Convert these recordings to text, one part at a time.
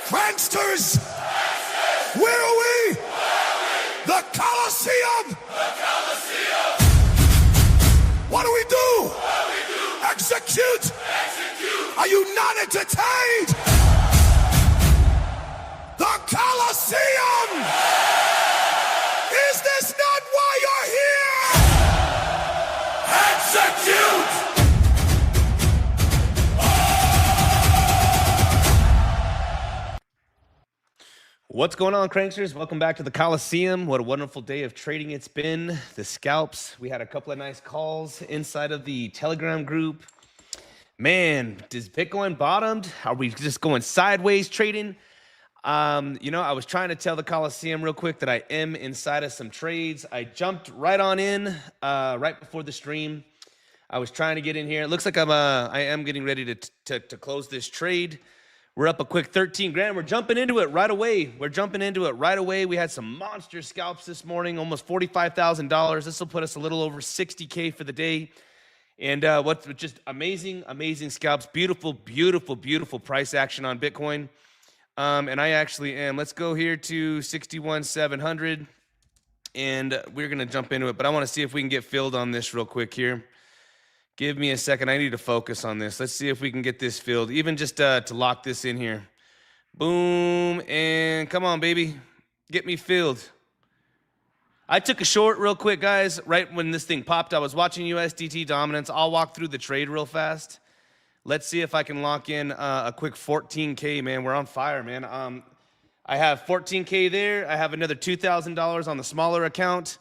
Pranksters! Where are we? The Coliseum! The Coliseum! What do we do? Execute! Are you not entertained? The Coliseum! Is this not why you're here? Execute! What's going on, Cranksters? Welcome back to the Coliseum. What a wonderful day of trading it's been. The Scalps. We had a couple of nice calls inside of the Telegram group. Man, does Bitcoin bottomed? Are we just going sideways trading? I was trying to tell the Coliseum real quick that I am inside of some trades. I jumped right on in right before the stream. I was trying to get in here. It looks like I am getting ready to close this trade. We're up a quick 13 grand. We're jumping into it right away. We had some monster scalps this morning, almost $45,000. This will put us a little over 60K for the day. And what's just amazing scalps. Beautiful price action on Bitcoin. And I actually am. Let's go here to 61,700. And we're going to jump into it. But I want to see if we can get filled on this real quick here. Give me a second. I need to focus on this. Let's see if we can get this filled, even just to lock this in here. Boom, and come on, baby. Get me filled. I took a short real quick, guys, right when this thing popped. I was watching USDT dominance. I'll walk through the trade real fast. Let's see if I can lock in a quick 14K, man. We're on fire, man. I have 14K there. I have another $2,000 on the smaller account.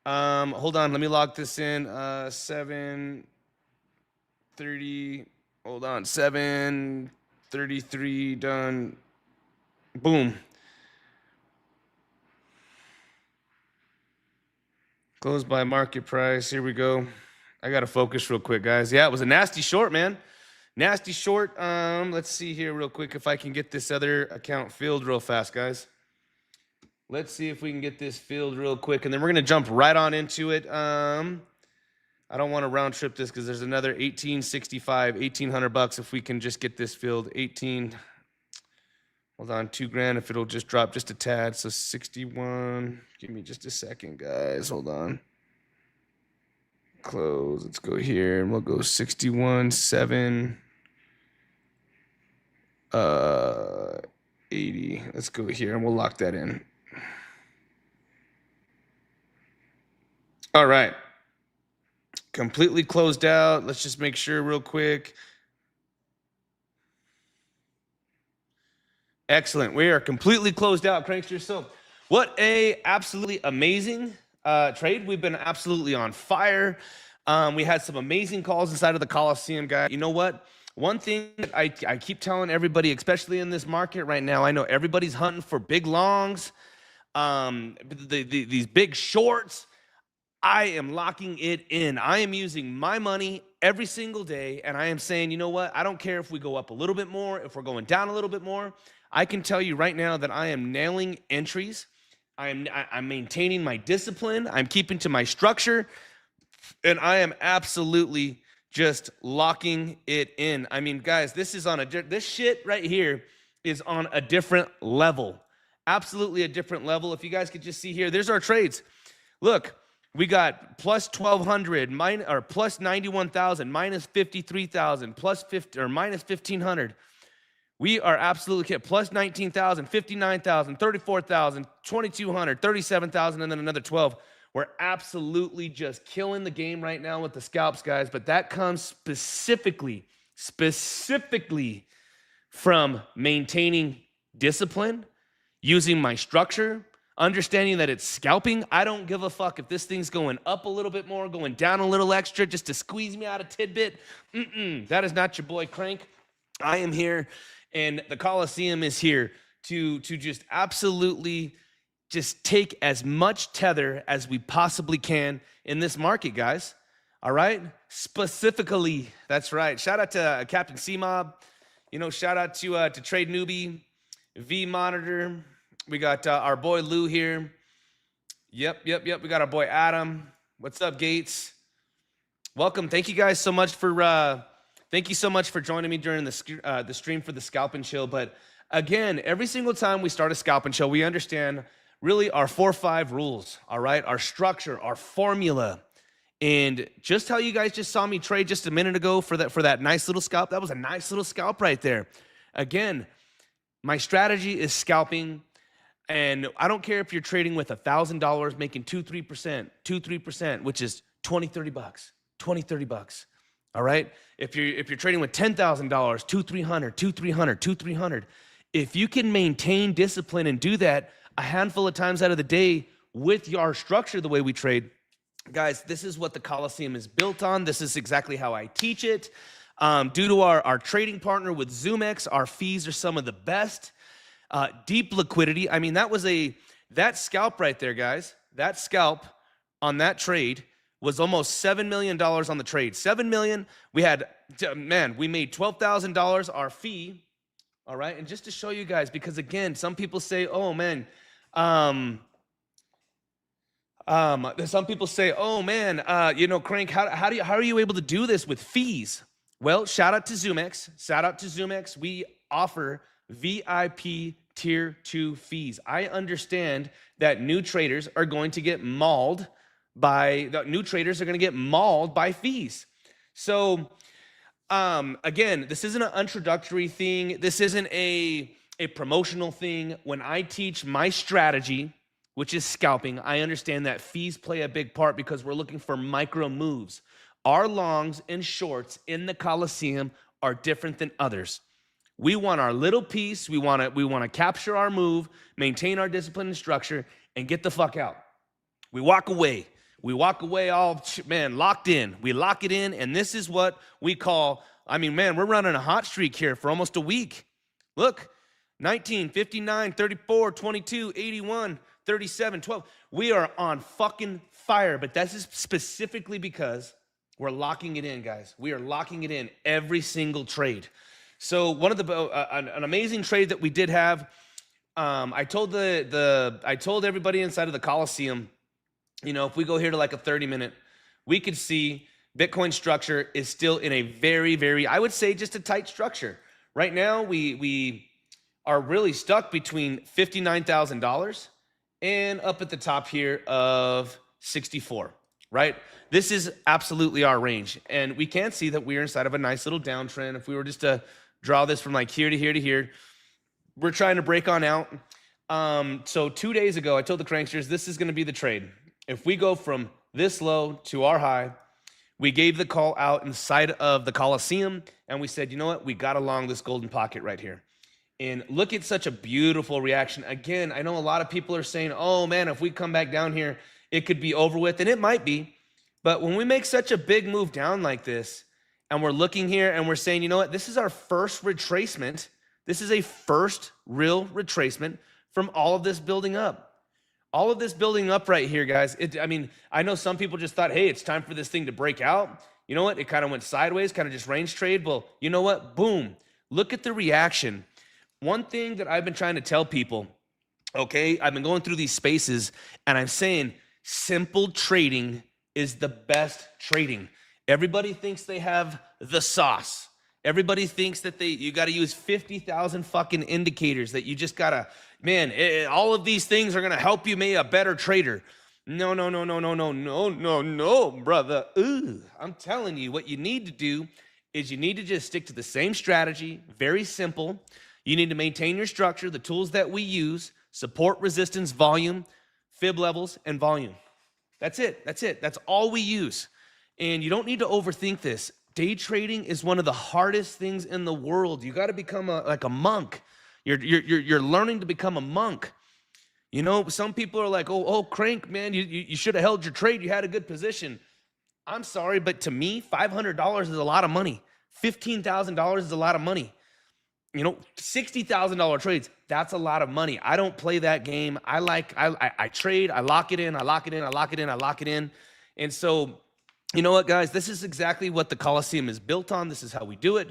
Hold on. Let me lock this in. 730, hold on, 733 done. Boom. Close by market price. Here we go. I got to focus real quick, guys. Yeah, it was a nasty short, man. Nasty short. Let's see here real quick if I can get this other account filled real fast, guys. Let's see if we can get this filled real quick, and then we're going to jump right on into it. I don't want to round trip this because there's another 1865, 1,800 bucks if we can just get this filled. 18. Hold on, 2 grand if it'll just drop just a tad. So 61. Give me just a second, guys. Hold on. Close. Let's go here, and we'll go 61, 7, 80. Let's go here, and we'll lock that in. All right. Completely closed out. Let's just make sure real quick. Excellent. We are completely closed out, Cranksters. So what a absolutely amazing trade. We've been absolutely on fire. We had some amazing calls inside of the Coliseum, guys. You know what? One thing that I keep telling everybody, especially in this market right now, I know everybody's hunting for big longs, these big shorts. I am locking it in. I am using my money every single day, and I am saying, you know what? I don't care if we go up a little bit more, if we're going down a little bit more. I can tell you right now that I am nailing entries. I'm maintaining my discipline. I'm keeping to my structure, and I am absolutely just locking it in. I mean, guys, this shit right here is on a different level. Absolutely a different level. If you guys could just see here, there's our trades. Look. We got plus 1,200, plus 91,000, minus 53,000, plus 50 or minus 1,500. We are absolutely hit. Plus 19,000, 59,000, 34,000, 2,200, 37,000, and then another 12. We're absolutely just killing the game right now with the scalps, guys. But that comes specifically from maintaining discipline, using my structure, understanding that it's scalping. I don't give a fuck if this thing's going up a little bit more, going down a little extra just to squeeze me out a tidbit. That is not your boy Crank. I am here, and the Coliseum is here to just absolutely just take as much tether as we possibly can in this market, guys. All right? Specifically, that's right. Shout out to Captain C-Mob. Shout out to Trade Newbie, V Monitor. We got our boy Lou here. Yep. We got our boy Adam. What's up, Gates? Welcome. Thank you guys so much for joining me during the stream for the Scalp N CHill. But Again, every single time we start a Scalp N CHill, we understand really our 4 or 5 rules, all right? Our structure, our formula. And just how you guys just saw me trade just a minute ago for that nice little scalp, that was a nice little scalp right there. Again, my strategy is scalping. And I don't care if you're trading with $1,000 making 2-3%, which is 20-30 bucks, 20-30 bucks. All right? If you're trading with $10,000, 2-300, 2-300, 2-300. If you can maintain discipline and do that a handful of times out of the day with your structure the way we trade, guys, this is what the Coliseum is built on. This is exactly how I teach it. Due to our trading partner with zoomex, our fees are some of the best. Deep liquidity. I mean, that scalp right there, guys, that scalp on that trade was almost $7 million on the trade. $7 million. We had, man, we made $12,000 our fee. All right. And just to show you guys, because again, some people say, oh man, some people say, oh man, Crank, how are you able to do this with fees? Well, shout out to zoomex. We offer VIP tier 2 fees. I understand that new traders are going to get mauled by fees. So again, this isn't an introductory thing. This isn't a promotional thing. When I teach my strategy, which is scalping, I understand that fees play a big part because we're looking for micro moves. Our longs and shorts in the Coliseum are different than others. We want our little piece. We want to capture our move, maintain our discipline and structure, and get the fuck out. We walk away. All, man, locked in. We lock it in, and this is what we call, I mean, man, we're running a hot streak here for almost a week. Look, 19, 59, 34, 22, 81, 37, 12. We are on fucking fire, but that's just specifically because we're locking it in, guys. We are locking it in every single trade. So one of an amazing trade that we did have, I told everybody inside of the Coliseum, if we go here to like a 30-minute, we could see Bitcoin structure is still in a very, very, I would say just a tight structure. Right now, we are really stuck between $59,000 and up at the top here of 64, right? This is absolutely our range. And we can see that we're inside of a nice little downtrend. If we were just to draw this from like here to here to here, we're trying to break on out. So 2 days ago, I told the cranksters, this is going to be the trade. If we go from this low to our high, we gave the call out inside of the Coliseum, and we said, you know what? We got along this golden pocket right here. And look at such a beautiful reaction. Again, I know a lot of people are saying, oh man, if we come back down here, it could be over with, and it might be. But when we make such a big move down like this, and we're looking here and we're saying, you know what? This is our first retracement. This is a first real retracement from all of this building up. All of this building up right here, guys. I know some people just thought, hey, it's time for this thing to break out. You know what? It kind of went sideways, kind of just range trade. Well, you know what? Boom. Look at the reaction. One thing that I've been trying to tell people, okay, I've been going through these spaces and I'm saying simple trading is the best trading. Everybody thinks they have the sauce. Everybody thinks that you got to use 50,000 fucking indicators, that you just got to, man, all of these things are going to help you make a better trader. No, brother. Ooh, I'm telling you, what you need to do is you need to just stick to the same strategy, very simple. You need to maintain your structure, the tools that we use, support, resistance, volume, fib levels, and volume. That's it. That's all we use. And you don't need to overthink this. Day trading is one of the hardest things in the world. You got to become like a monk. You're learning to become a monk. You know, some people are like, oh, Crank, man, you should have held your trade. You had a good position. I'm sorry, but to me, $500 is a lot of money. $15,000 is a lot of money. You know, $60,000 trades, that's a lot of money. I don't play that game. I trade, I lock it in. And so, you know what, guys? This is exactly what the Coliseum is built on. This is how we do it.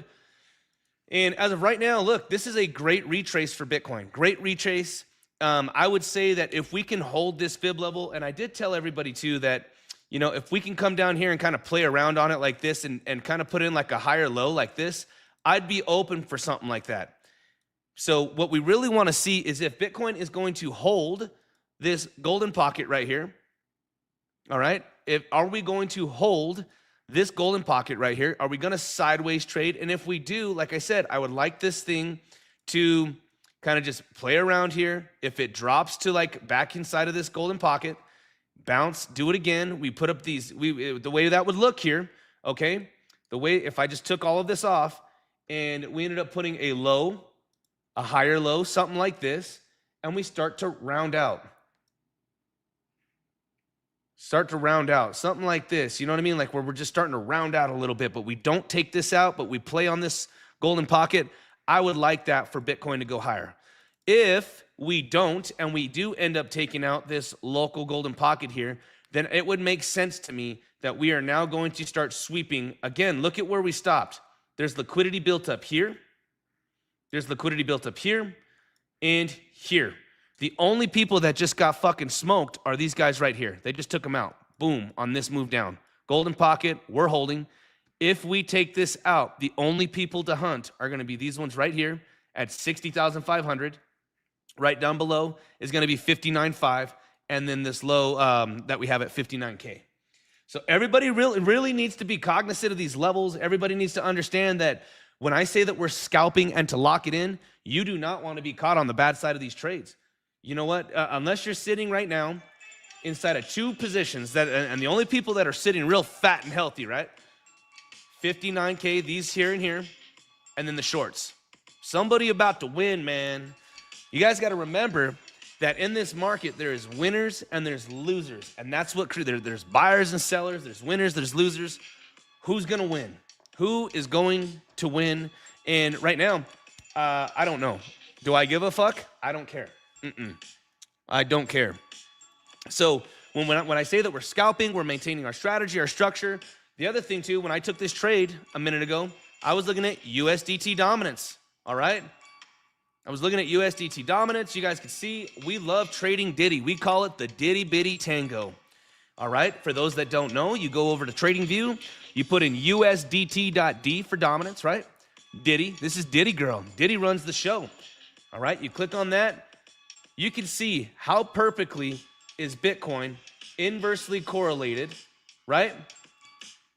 And as of right now, look, this is a great retrace for Bitcoin. Great retrace. I would say that if we can hold this fib level, and I did tell everybody too that, you know, if we can come down here and kind of play around on it like this and kind of put in like a higher low like this, I'd be open for something like that. So what we really want to see is if Bitcoin is going to hold this golden pocket right here. All right. Are we going to hold this golden pocket right here? Are we going to sideways trade? And if we do, like I said, I would like this thing to kind of just play around here. If it drops to like back inside of this golden pocket, bounce, do it again. We put up these, the way that would look here, okay? The way, if I just took all of this off and we ended up putting a low, a higher low, something like this, and we start to round out. Start to round out, something like this, you know what I mean? Like where we're just starting to round out a little bit, but we don't take this out, but we play on this golden pocket. I would like that for Bitcoin to go higher. If we don't, and we do end up taking out this local golden pocket here, then it would make sense to me that we are now going to start sweeping. Again, look at where we stopped. There's liquidity built up here. There's liquidity built up here and here. The only people that just got fucking smoked are these guys right here. They just took them out. Boom, on this move down. Golden pocket, we're holding. If we take this out, the only people to hunt are going to be these ones right here at 60,500. Right down below is going to be 59.5, and then this low that we have at 59K. So everybody really needs to be cognizant of these levels. Everybody needs to understand that when I say that we're scalping and to lock it in, you do not want to be caught on the bad side of these trades. You know what? Unless you're sitting right now inside of two positions, and the only people that are sitting real fat and healthy, right? 59K, these here and here, and then the shorts. Somebody about to win, man. You guys got to remember that in this market, there is winners and there's losers. And that's what, there's buyers and sellers, there's winners, there's losers. Who's going to win? Who is going to win? And right now, I don't know. Do I give a fuck? I don't care. I don't care. So when I say that we're scalping, we're maintaining our strategy, our structure. The other thing too, when I took this trade a minute ago, I was looking at USDT dominance, all right? I was looking at USDT dominance. You guys can see we love trading Diddy. We call it the Diddy Bitty Tango, all right? For those that don't know, you go over to TradingView, you put in USDT.D for dominance, right? Diddy, this is Diddy girl. Diddy runs the show, all right? You click on that. You can see how perfectly is Bitcoin inversely correlated, right?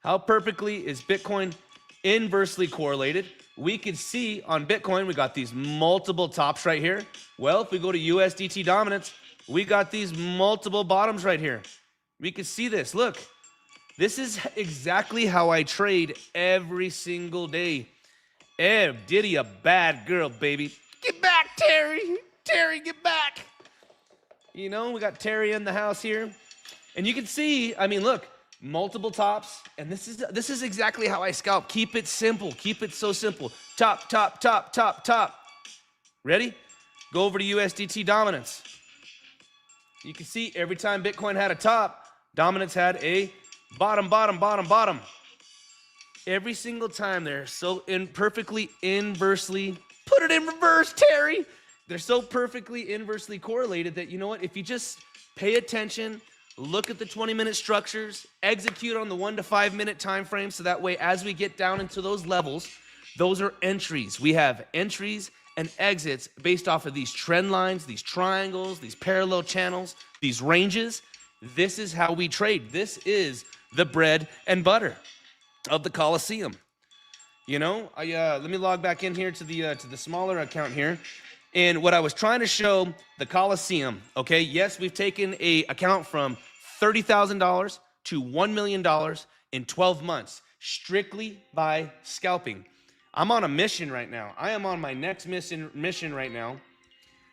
How perfectly is Bitcoin inversely correlated? We can see on Bitcoin, we got these multiple tops right here. Well, if we go to USDT dominance, we got these multiple bottoms right here. We can see this. Look, this is exactly how I trade every single day. Diddy, a bad girl, baby. Get back, Terry. Terry, get back. You know, we got Terry in the house here. And you can see, I mean, look, multiple tops. And this is exactly how I scalp. Keep it simple. Keep it so simple. Top, top, top, top, top. Ready? Go over to USDT dominance. You can see every time Bitcoin had a top, dominance had a bottom, bottom, bottom, bottom. Every single time they're so perfectly inversely, put it in reverse, Terry. They're so perfectly inversely correlated that, you know what, if you just pay attention, look at the 20-minute structures, execute on the 1 to 5 minute time frame, so that way as we get down into those levels, those are entries. We have entries and exits based off of these trend lines, these triangles, these parallel channels, these ranges. This is how we trade. This is the bread and butter of the Coliseum. You know, let me log back in here to the smaller account here. And what I was trying to show the Coliseum, okay, yes, we've taken a account from $30,000 to $1 million in 12 months, strictly by scalping. I'm on a mission right now. I am on my next mission right now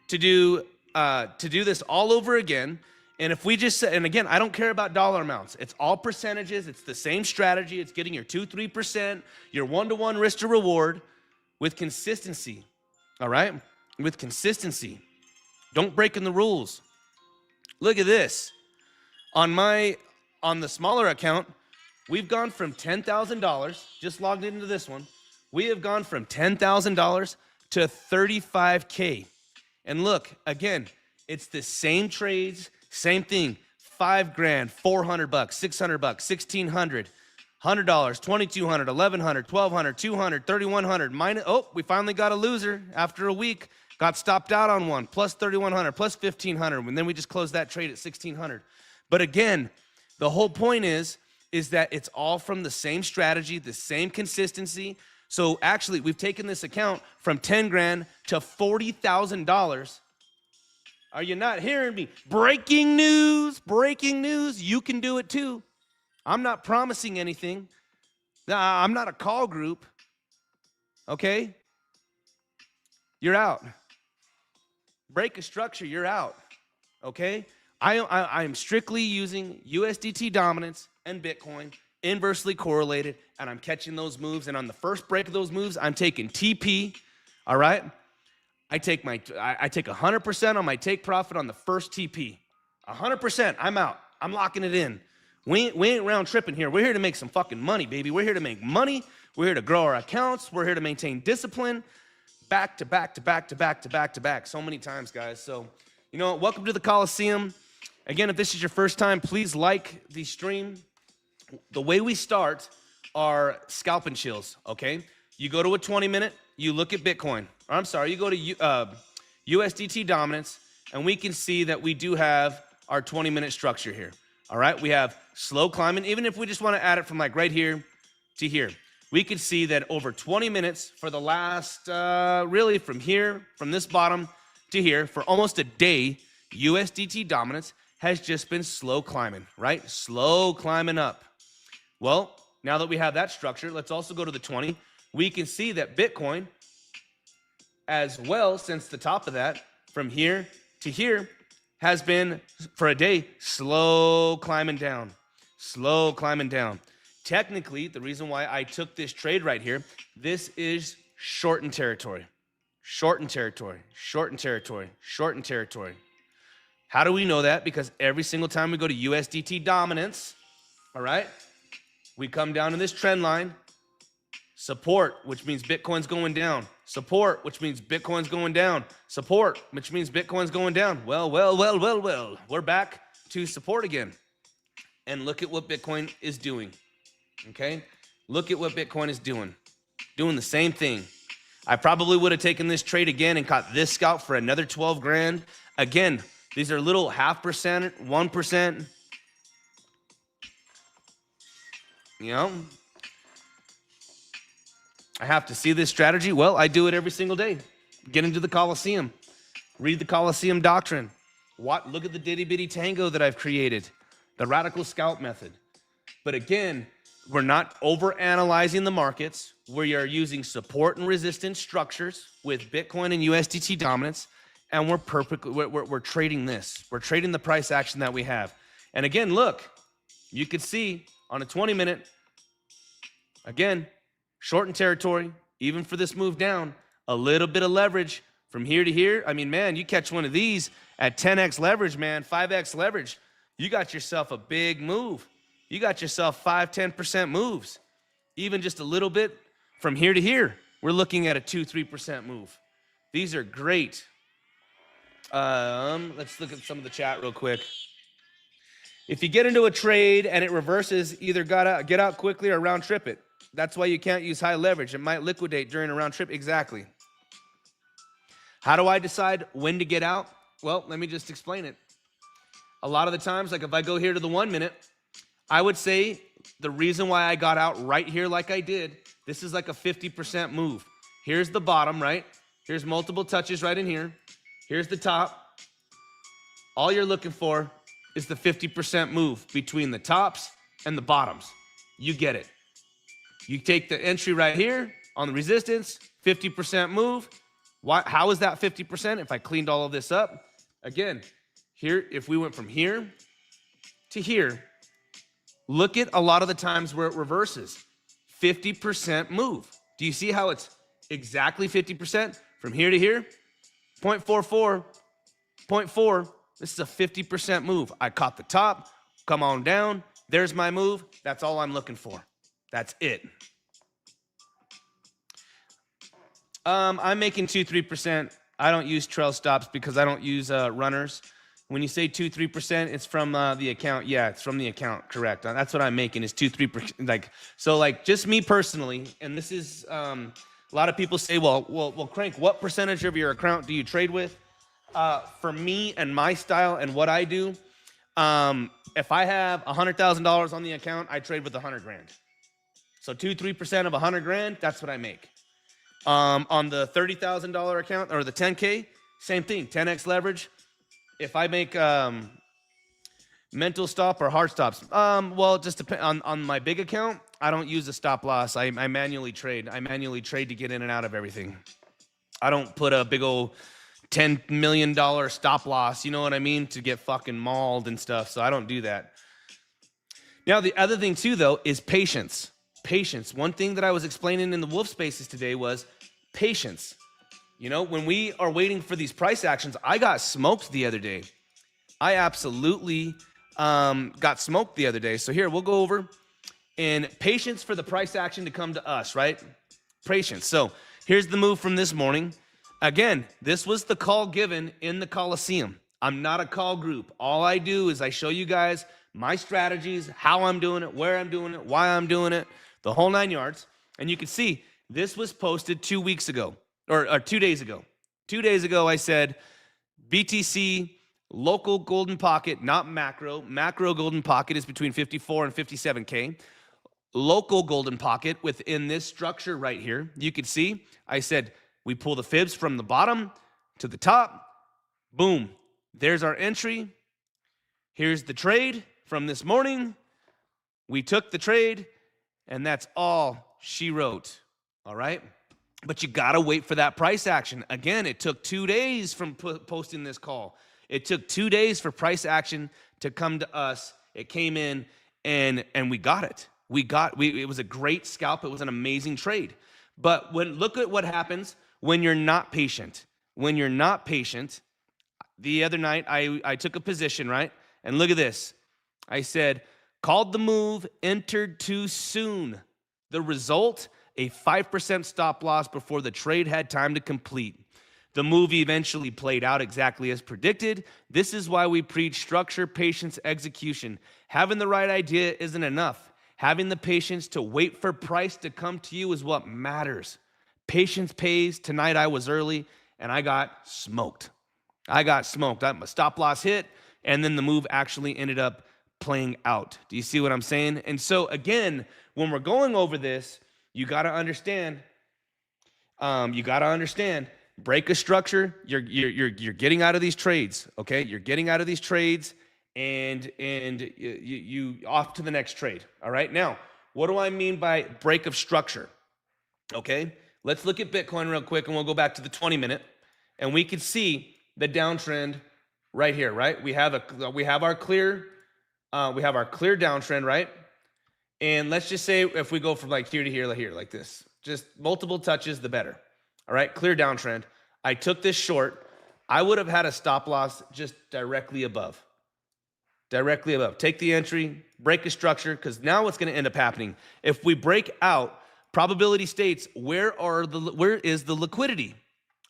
to do this all over again. And if we just, and again, I don't care about dollar amounts. It's all percentages. It's the same strategy. It's getting your 2-3%, your 1-to-1 risk to reward with consistency, all right? With consistency. Don't break in the rules. Look at this. On the smaller account, we've gone from $10,000, just logged into this one. We have gone from $10,000 to 35K. And look, again, it's the same trades, same thing. $5,000, $400, $600, $1,600. $100, $2,200, $1,100, $1,200, $200, $3,100. Minus, oh, we finally got a loser after a week. Got stopped out on one, plus $3,100, plus $1,500, and then we just closed that trade at $1,600. But again, the whole point is that it's all from the same strategy, the same consistency. So actually, we've taken this account from 10 grand to $40,000. Are you not hearing me? Breaking news, you can do it too. I'm not promising anything. I'm not a call group, okay? You're out. Break a structure, you're out, okay? I am strictly using USDT dominance and Bitcoin, inversely correlated, and I'm catching those moves. And on the first break of those moves, I'm taking TP, all right? I take 100% on my take profit on the first TP. 100%, I'm out. I'm locking it in. We ain't round tripping here. We're here to make some fucking money, baby. We're here to make money. We're here to grow our accounts. We're here to maintain discipline. Back to back to back to back to back to back. So many times, guys. So, you know, welcome to the Coliseum. Again, if this is your first time, please like the stream. The way we start are Scalp N CHills, okay? You go to a 20-minute, you look at Bitcoin. Or I'm sorry, you go to USDT dominance, and we can see that we do have our 20-minute structure here. All right, we have slow climbing. Even if we just want to add it from like right here to here, we can see that over 20 minutes for the last, really from here, from this bottom to here, for almost a day, USDT dominance has just been slow climbing, right? Slow climbing up. Well, now that we have that structure, let's also go to the 20. We can see that Bitcoin as well, since the top of that, from here to here, has been, for a day, slow climbing down. Slow climbing down. Technically, the reason why I took this trade right here, this is shortened territory. Shortened territory. Shortened territory. Shortened territory. How do we know that? Because every single time we go to USDT dominance, all right, we come down to this trend line. Support, which means Bitcoin's going down. Support, which means Bitcoin's going down. Support, which means Bitcoin's going down. Well. We're back to support again. And look at what Bitcoin is doing, okay? Look at what Bitcoin is doing. Doing the same thing. I probably would have taken this trade again and caught this scalp for another 12 grand. Again, these are little 0.5%, 1%. You know? I have to see this strategy. Well, I do it every single day. Get into the Coliseum. Read the Coliseum doctrine. Look at the ditty bitty tango that I've created. The radical scalp method. But again, we're not over-analyzing the markets. We are using support and resistance structures with Bitcoin and USDT dominance. And we're trading this. We're trading the price action that we have. And again, look, you could see on a 20-minute, again, shortened territory, even for this move down, a little bit of leverage from here to here. I mean, man, you catch one of these at 10x leverage, man, 5x leverage, you got yourself a big move. You got yourself 5-10% moves. Even just a little bit from here to here, we're looking at a 2-3% move. These are great. Let's look at some of the chat real quick. If you get into a trade and it reverses, either get out quickly or round trip it. That's why you can't use high leverage. It might liquidate during a round trip. Exactly. How do I decide when to get out? Well, let me just explain it. A lot of the times, like if I go here to the 1 minute, I would say the reason why I got out right here like I did, this is like a 50% move. Here's the bottom, right? Here's multiple touches right in here. Here's the top. All you're looking for is the 50% move between the tops and the bottoms. You get it. You take the entry right here on the resistance, 50% move. How is that 50% if I cleaned all of this up? Again, here, if we went from here to here, look at a lot of the times where it reverses. 50% move. Do you see how it's exactly 50% from here to here? 0.44, 0.4. This is a 50% move. I caught the top, come on down. There's my move. That's all I'm looking for. That's it. I'm making 2-3%. I don't use trail stops because I don't use runners. When you say 2-3%, it's from the account. Yeah, it's from the account. Correct. That's what I'm making is 2-3%. Like, so like just me personally, and this is a lot of people say, well, Crank, what percentage of your account do you trade with? For me and my style and what I do, if I have $100,000 on the account, I trade with 100 grand. So 2-3% of 100 grand, that's what I make. On the $30,000 account or the 10K, same thing, 10x leverage. If I make mental stop or hard stops, well, it just depends on my big account. I don't use a stop loss. I manually trade. I manually trade to get in and out of everything. I don't put a big old $10 million stop loss, you know what I mean, to get fucking mauled and stuff. So I don't do that. Now, the other thing too, though, is patience. Patience. One thing that I was explaining in the Wolf Spaces today was patience. You know, when we are waiting for these price actions, I got smoked the other day. I absolutely got smoked the other day. So here, we'll go over and patience for the price action to come to us, right? Patience. So here's the move from this morning. Again, this was the call given in the Coliseum. I'm not a call group. All I do is I show you guys my strategies, how I'm doing it, where I'm doing it, why I'm doing it, the whole 9 yards. And you can see this was posted 2 weeks ago. Or 2 days ago. 2 days ago, I said BTC, local golden pocket, not macro. Macro golden pocket is between 54 and 57K. Local golden pocket within this structure right here. You can see, I said, we pull the fibs from the bottom to the top. Boom. There's our entry. Here's the trade from this morning. We took the trade, and that's all she wrote. All right? But you got to wait for that price action. Again, it took 2 days from posting this call. It took 2 days for price action to come to us. It came in, and we got it. It was a great scalp. It was an amazing trade. But look at what happens when you're not patient. When you're not patient, the other night I took a position, right? And look at this. I said, called the move, entered too soon. The result, a 5% stop loss before the trade had time to complete. The move eventually played out exactly as predicted. This is why we preach structure, patience, execution. Having the right idea isn't enough. Having the patience to wait for price to come to you is what matters. Patience pays. Tonight I was early and I got smoked. My stop loss hit, and then the move actually ended up playing out. Do you see what I'm saying? And so again, when we're going over this, you got to understand. Break a structure. You're getting out of these trades. Okay, you're getting out of these trades, and you off to the next trade. All right. Now, what do I mean by break of structure? Okay, let's look at Bitcoin real quick, and we'll go back to the 20-minute, and we can see the downtrend right here. Right, we have our clear downtrend, right? And let's just say if we go from like here to here, like this, just multiple touches, the better. All right, clear downtrend. I took this short. I would have had a stop loss just directly above. Take the entry, break a structure, because now what's going to end up happening? If we break out, probability states, where is the liquidity?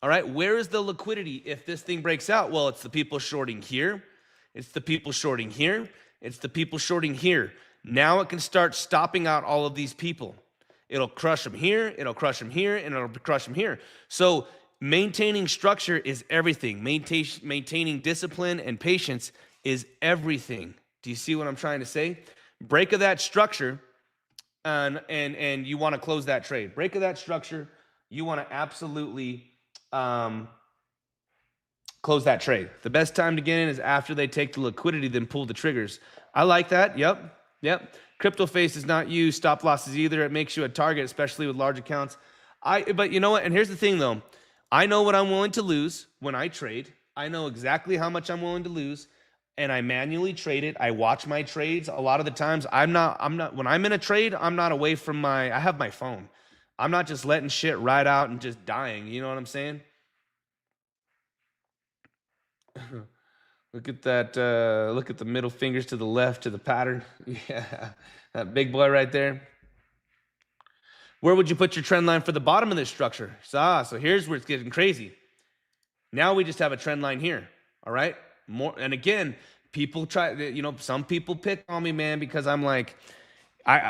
All right, where is the liquidity if this thing breaks out? Well, it's the people shorting here. It's the people shorting here. It's the people shorting here. Now it can start stopping out all of these people. It'll crush them here, it'll crush them here, and it'll crush them here. So maintaining structure is everything. Maintaining discipline and patience is everything. Do you see what I'm trying to say? Break of that structure, and you want to close that trade. Break of that structure, you want to absolutely close that trade. The best time to get in is after they take the liquidity, then pull the triggers. I like that. Yep. CryptoFace does not use stop losses either. It makes you a target, especially with large accounts. But you know what? And here's the thing, though. I know what I'm willing to lose when I trade. I know exactly how much I'm willing to lose, and I manually trade it. I watch my trades. A lot of the times, I'm not. When I'm in a trade, I'm not away from I have my phone. I'm not just letting shit ride out and just dying. You know what I'm saying? Look at that. Look at the middle fingers to the left to the pattern. Yeah, that big boy right there. Where would you put your trend line for the bottom of this structure? So here's where it's getting crazy. Now we just have a trend line here. All right. More, and again, people try, you know, some people pick on me, man, because I'm like,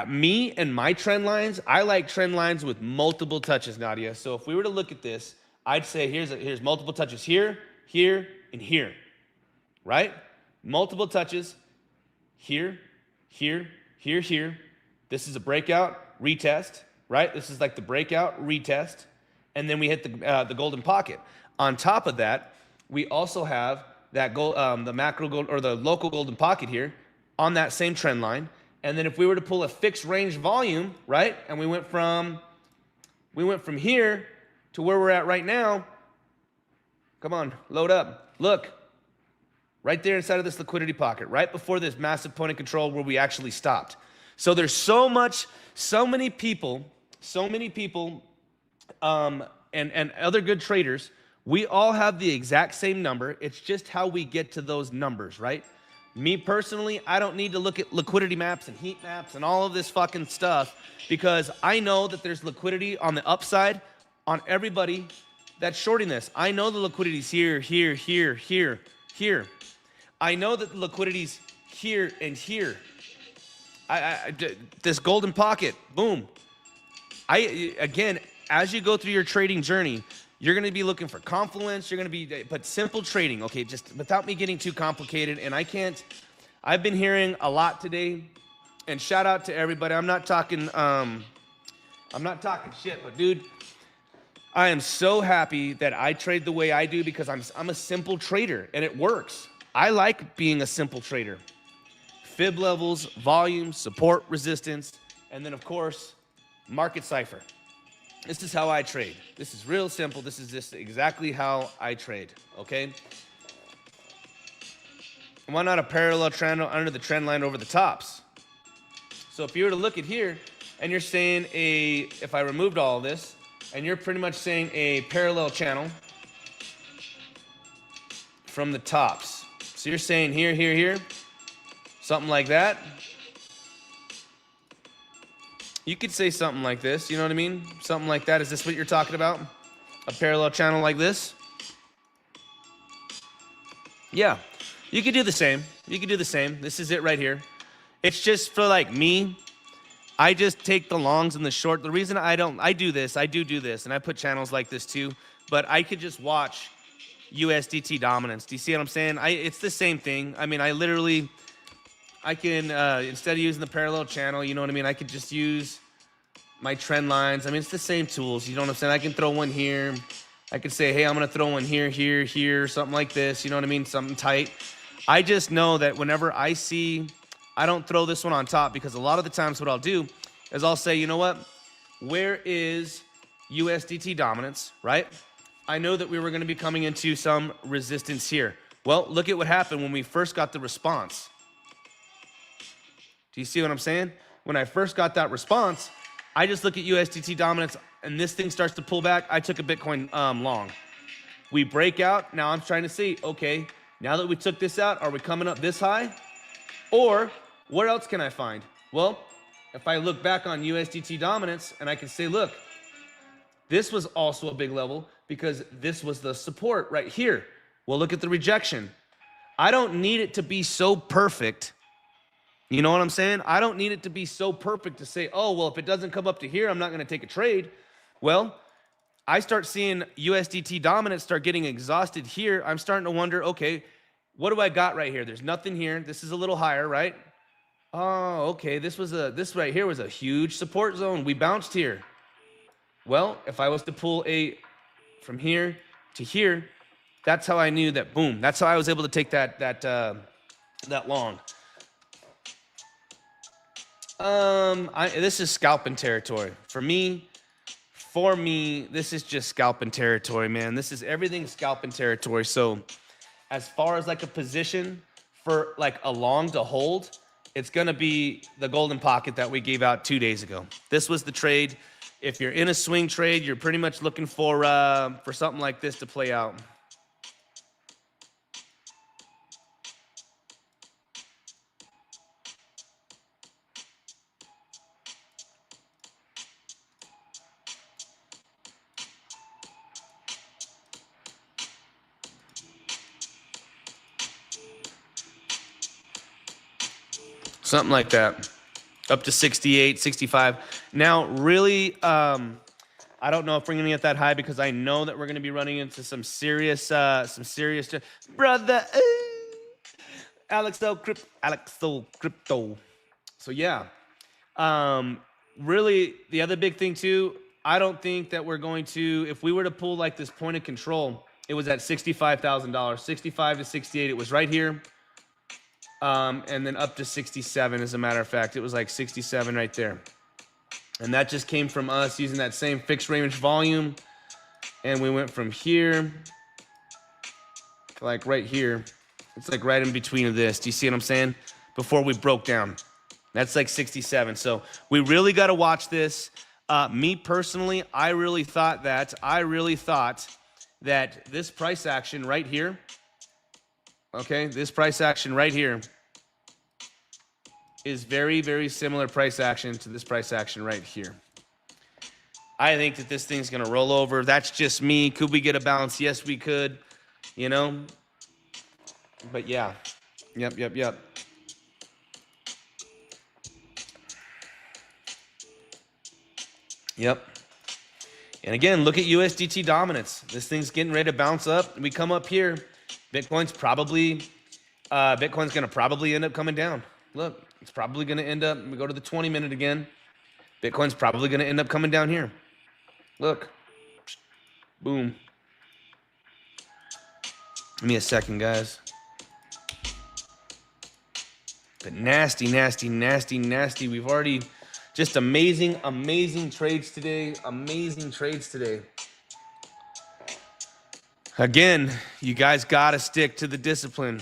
me and my trend lines, I like trend lines with multiple touches, Nadia. So if we were to look at this, I'd say here's multiple touches here, here, and here, right? Multiple touches here, here, here, here. This is a breakout, retest, right? This is like the breakout, retest, and then we hit the golden pocket. On top of that, we also have that the macro gold or the local golden pocket here on that same trend line. And then if we were to pull a fixed range volume, right? And we went from here to where we're at right now. Come on, load up. Look, right there inside of this liquidity pocket, right before this massive point of control where we actually stopped. So there's so many people, and other good traders, we all have the exact same number. It's just how we get to those numbers, right? Me personally, I don't need to look at liquidity maps and heat maps and all of this fucking stuff because I know that there's liquidity on the upside on everybody that's shorting this. I know the liquidity's here, here, here, here, here. I know that the liquidity's here and here. This golden pocket, boom. Again, as you go through your trading journey, you're going to be looking for confluence. You're going to be, but simple trading, okay, just without me getting too complicated. And I've been hearing a lot today, and shout out to everybody. I'm not talking shit, but dude, I am so happy that I trade the way I do because I'm a simple trader and it works. I like being a simple trader. Fib levels, volume, support, resistance, and then of course, market cipher. This is how I trade. This is real simple. This is just exactly how I trade, okay? Why not a parallel trend under the trend line over the tops? So if you were to look at here, and you're saying if I removed all of this, and you're pretty much saying a parallel channel from the tops. So you're saying here, here, here, something like that. You could say something like this, you know what I mean? Something like that. Is this what you're talking about? A parallel channel like this? Yeah, you could do the same. You could do the same. This is it right here. It's just for like me, I just take the longs and the short. The reason I do this, and I put channels like this too, but I could just watch USDT dominance. Do you see what I'm saying? It's the same thing. I mean, I can, instead of using the parallel channel, you know what I mean? I could just use my trend lines. I mean, it's the same tools. You know what I'm saying? I can throw one here. I could say, hey, I'm going to throw one here, here, here, something like this. You know what I mean? Something tight. I just know that whenever I don't throw this one on top because a lot of the times what I'll do is I'll say, you know what? Where is USDT dominance, right? I know that we were going to be coming into some resistance here. Well, look at what happened when we first got the response. Do you see what I'm saying? When I first got that response, I just look at USDT dominance and this thing starts to pull back. I took a Bitcoin long. We break out. Now I'm trying to see, okay, now that we took this out, are we coming up this high? Or where else can I find? Well, if I look back on USDT dominance and I can say, look, this was also a big level because this was the support right here. Well, look at the rejection. I don't need it to be so perfect. You know what I'm saying? I don't need it to be so perfect to say, oh, well, if it doesn't come up to here, I'm not going to take a trade. Well, I start seeing USDT dominance start getting exhausted here. I'm starting to wonder, okay, what do I got right here? There's nothing here. This is a little higher, right? Oh, okay. This right here was a huge support zone. We bounced here. Well, if I was to pull from here to here, that's how I knew that, boom, that's how I was able to take that long. This is scalping territory. For me, this is just scalping territory, man. This is everything scalping territory. So as far as like a position for like a long to hold, it's going to be the golden pocket that we gave out 2 days ago. This was the trade. If you're in a swing trade, you're pretty much looking for something like this to play out. something like that. Up to 68, 65. Now, really, I don't know if we're going to get that high because I know that we're going to be running into some serious, brother, Alexo Crypto. So yeah, really, the other big thing too, I don't think that we're going to, if we were to pull like this point of control, it was at $65,000, 65 to 68. It was right here. And then up to 67, as a matter of fact. It was like 67 right there. And that just came from us using that same fixed range volume. And we went from here to like right here. It's like right in between of this. Do you see what I'm saying? Before we broke down. That's like 67. So we really got to watch this. Me personally, I really thought that this price action right here, okay, this price action right here is very, very similar price action to this price action right here. I think that this thing's going to roll over. That's just me. Could we get a bounce? Yes, we could, you know. But yeah, yep. Yep. And again, look at USDT dominance. This thing's getting ready to bounce up. We come up here. Bitcoin's going to probably end up coming down. Look, it's probably going to end up, we go to the 20-minute again. Bitcoin's probably going to end up coming down here. Look. Boom. Give me a second, guys. But nasty. We've already just amazing trades today. Amazing trades today. Again, you guys got to stick to the discipline.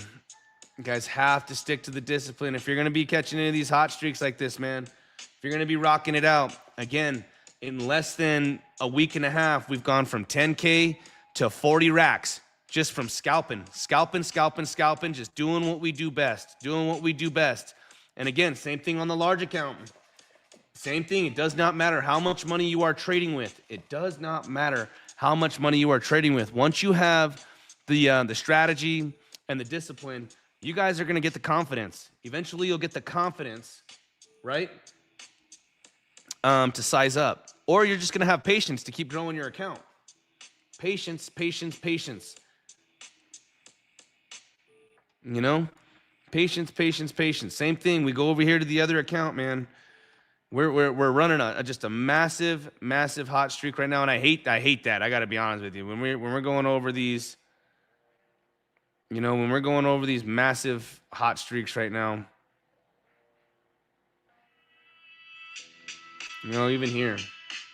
You guys have to stick to the discipline. If you're going to be catching any of these hot streaks like this, man, if you're going to be rocking it out, again, in less than a week and a half, we've gone from 10K to 40 racks just from scalping, just doing what we do best. And again, same thing on the large account. Same thing. It does not matter how much money you are trading with. Once you have the strategy and the discipline, you guys are going to get the confidence. Eventually, you'll get the confidence, right, to size up. Or you're just going to have patience to keep growing your account. Patience. You know? Patience. Same thing. We go over here to the other account, man. We're running just a massive hot streak right now, and I hate that. I got to be honest with you. When we're going over these, you know, when we're going over these massive hot streaks right now, you know, even here,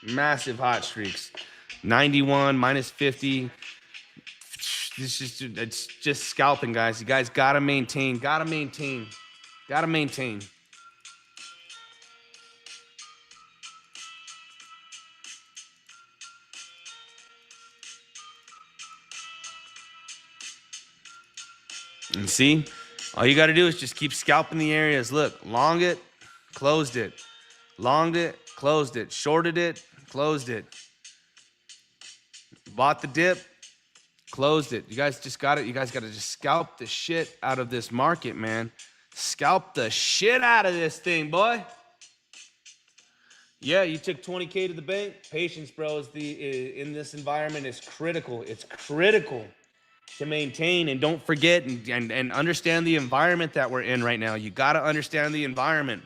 massive hot streaks, 91 minus 50. It's just scalping, guys. You guys gotta maintain. And see, all you got to do is just keep scalping the areas. Look, longed it, closed it. Longed it, closed it. Shorted it, closed it. Bought the dip, closed it. You guys got to just scalp the shit out of this market, man. Scalp the shit out of this thing, boy. Yeah, you took 20K to the bank. Patience, bro, in this environment is critical. It's critical to maintain, and don't forget and understand the environment that we're in right now. You got to understand the environment.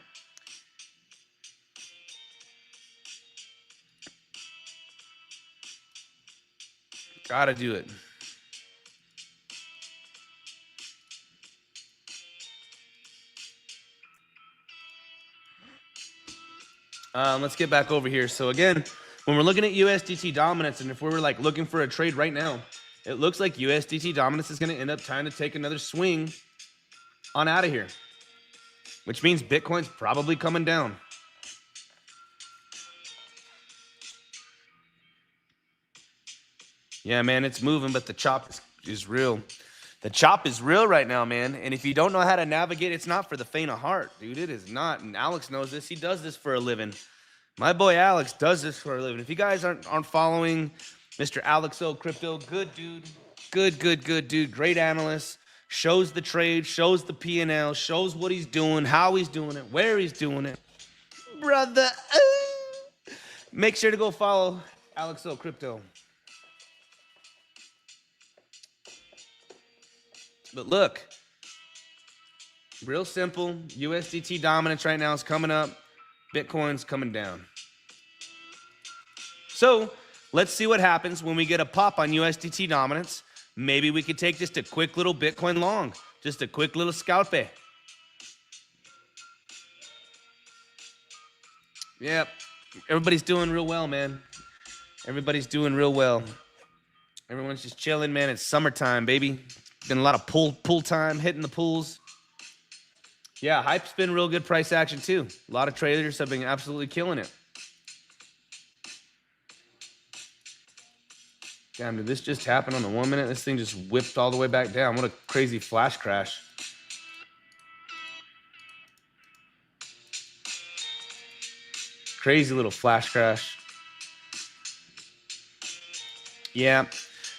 Got to do it. Let's get back over here. So again, when we're looking at USDT dominance, and if we were like looking for a trade right now, it looks like USDT dominance is going to end up trying to take another swing on out of here, which means Bitcoin's probably coming down. Yeah, man, it's moving, but the chop is real. The chop is real right now, man. And if you don't know how to navigate, it's not for the faint of heart, dude. It is not. And Alex knows this. He does this for a living. My boy Alex does this for a living. If you guys aren't following Mr. Alexo Crypto, good dude. Good dude. Great analyst. shows the trade, shows the P&L, shows what he's doing, how he's doing it, where he's doing it. Brother, make sure to go follow Alex O Crypto. But look, real simple. USDT dominance right now is coming up. Bitcoin's coming down. So let's see what happens when we get a pop on USDT dominance. Maybe we could take just a quick little Bitcoin long, just a quick little scalp. Yep, everybody's doing real well, man. Everybody's doing real well. Everyone's just chilling, man. It's summertime, baby. Been a lot of pool time, hitting the pools. Yeah, Hype's been real good price action too. A lot of traders have been absolutely killing it. Damn, did this just happen on the 1 minute? This thing just whipped all the way back down. What a crazy flash crash. Crazy little flash crash. Yeah.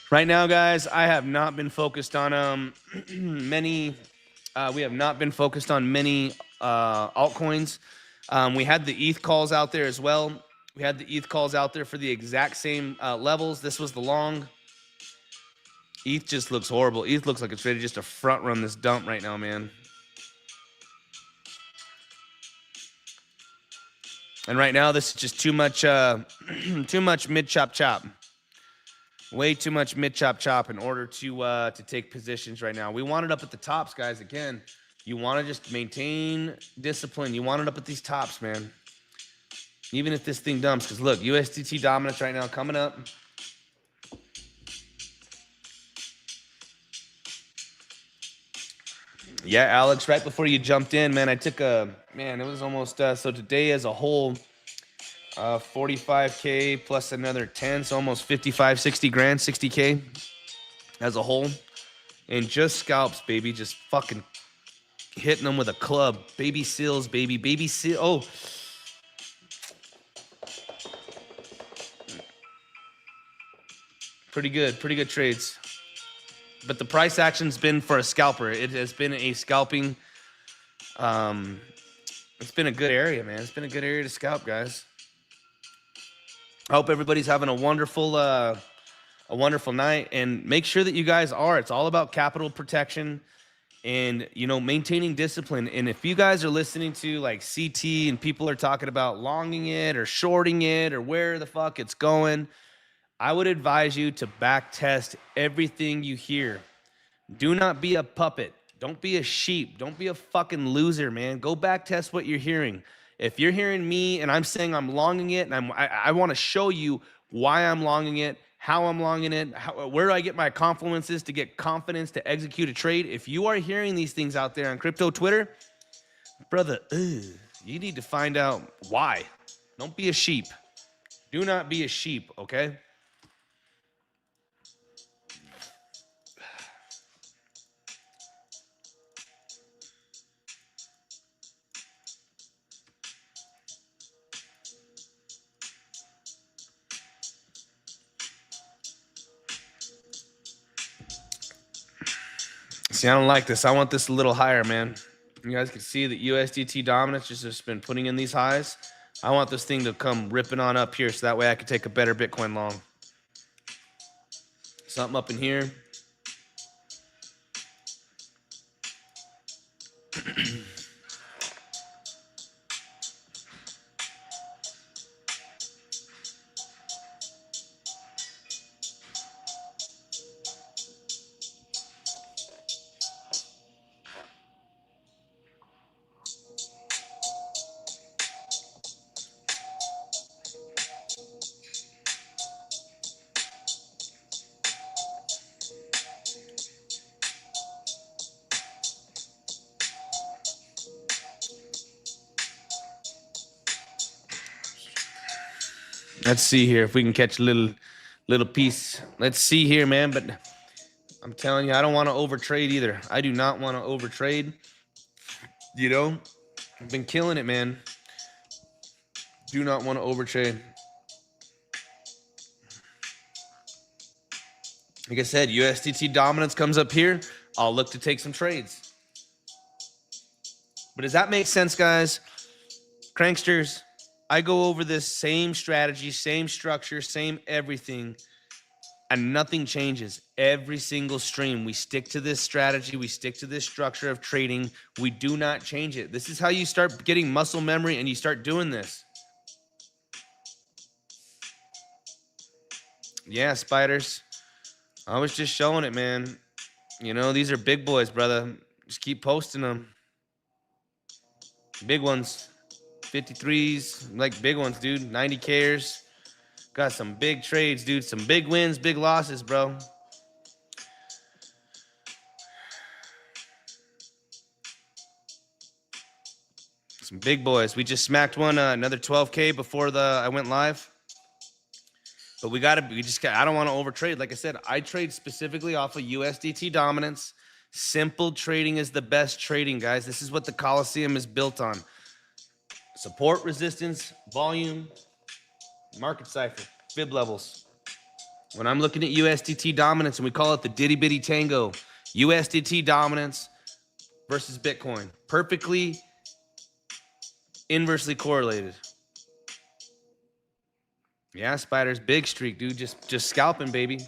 Right now, guys, I have not been focused on many. We have not been focused on many altcoins. We had the ETH calls out there as well. We had the ETH calls out there for the exact same levels. This was the long. ETH just looks horrible. ETH looks like it's ready just to front run this dump right now, man. And right now, this is just too much mid chop. Way too much mid chop in order to take positions right now. We want it up at the tops, guys. Again, you want to just maintain discipline. You want it up at these tops, man. Even if this thing dumps, because look, USDT dominance right now coming up. Yeah, Alex, right before you jumped in, man, I took a, man, it was almost, so today as a whole, 45K plus another 10, so almost 55, 60 grand, 60K as a whole. And just scalps, baby, just fucking hitting them with a club. Baby seals, baby, baby seal. Oh. Pretty good trades. But the price action's been for a scalper. It has been a scalping. It's been a good area, man. It's been a good area to scalp, guys. I hope everybody's having a wonderful night, and make sure that you guys are. It's all about capital protection and, you know, maintaining discipline. And if you guys are listening to like CT and people are talking about longing it or shorting it or where the fuck it's going, I would advise you to back test everything you hear. Do not be a puppet. Don't be a sheep. Don't be a fucking loser, man. Go back test what you're hearing. If you're hearing me and I'm saying I'm longing it, and I want to show you why I'm longing it, how I'm longing it, where do I get my confluences to get confidence to execute a trade. If you are hearing these things out there on crypto Twitter, brother, you need to find out why. Don't be a sheep. Do not be a sheep, okay? See, I don't like this. I want this a little higher, man. You guys can see that USDT dominance just been putting in these highs. I want this thing to come ripping on up here so that way I can take a better Bitcoin long. Something up in here. Let's see here if we can catch a little piece. Let's see here, man. But I'm telling you, I don't want to overtrade either. I do not want to overtrade. You know, I've been killing it, man. Do not want to overtrade. Like I said, USDT dominance comes up here. I'll look to take some trades. But does that make sense, guys? Cranksters, I go over this same strategy, same structure, same everything, and nothing changes. Every single stream, we stick to this strategy. We stick to this structure of trading. We do not change it. This is how you start getting muscle memory and you start doing this. Yeah, spiders. I was just showing it, man. You know, these are big boys, brother. Just keep posting them. Big ones. 53s, like big ones, dude. 90Kers. Got some big trades, dude. Some big wins, big losses, bro. Some big boys. We just smacked one, another 12K before I went live. But I don't want to overtrade. Like I said, I trade specifically off of USDT dominance. Simple trading is the best trading, guys. This is what the Coliseum is built on. Support, resistance, volume, market cipher, fib levels. When I'm looking at USDT dominance, and we call it the ditty bitty tango, USDT dominance versus Bitcoin, perfectly inversely correlated. Yeah, spiders, big streak, dude. Just scalping, baby.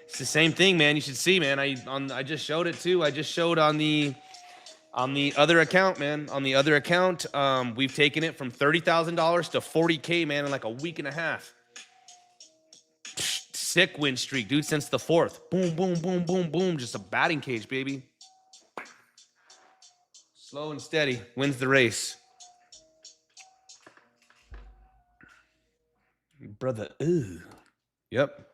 It's the same thing, man. You should see, man. I just showed it too. I just showed on the other account, man. On the other account, we've taken it from $30,000 to $40K, man, in like a week and a half. Sick win streak, dude, since the 4th. Boom, boom, boom, boom, boom. Just a batting cage, baby. Slow and steady wins the race. Brother, ooh. Yep.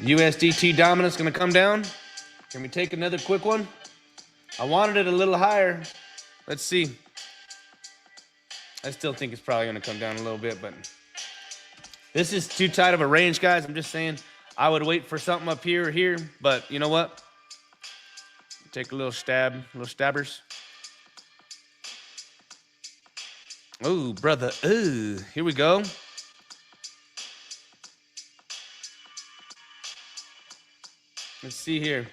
USDT dominance gonna come down. Can we take another quick one? I wanted it a little higher. Let's see. I still think it's probably gonna come down a little bit, but this is too tight of a range, guys. I'm just saying I would wait for something up here or here, but you know what? Take a little stab, little stabbers. Oh, brother. Ooh, here we go. Let's see here.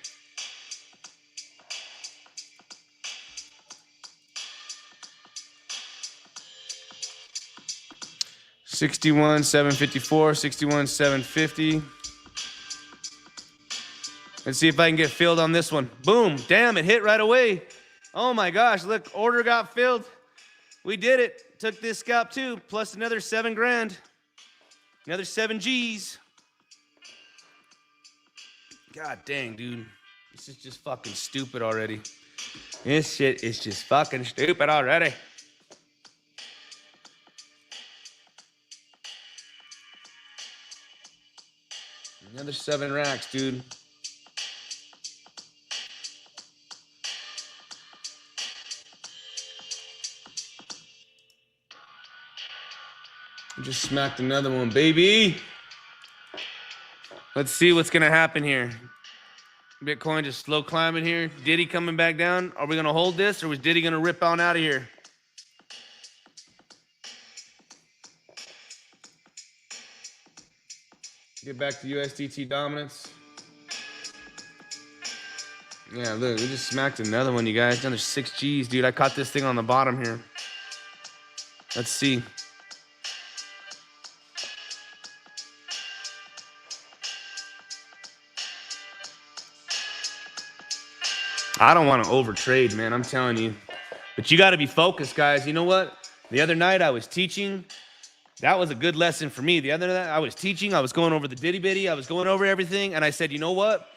$61,754, $61,750. Let's see if I can get filled on this one. Boom, damn, it hit right away. Oh my gosh, look, order got filled. We did it. Took this scalp too, plus another 7 grand. Another 7 G's. God dang, dude. This is just fucking stupid already. This shit is just fucking stupid already. Another 7 racks, dude. Just smacked another one, baby. Let's see what's gonna happen here. Bitcoin just slow climbing here. Diddy coming back down. Are we gonna hold this, or was Diddy gonna rip on out of here? Get back to USDT dominance. Yeah, look, we just smacked another one, you guys. Another 6 G's, dude. I caught this thing on the bottom here. Let's see. I don't want to overtrade, man. I'm telling you. But you got to be focused, guys. You know what? The other night I was teaching. That was a good lesson for me. The other night I was teaching. I was going over the ditty bitty. I was going over everything. And I said, you know what?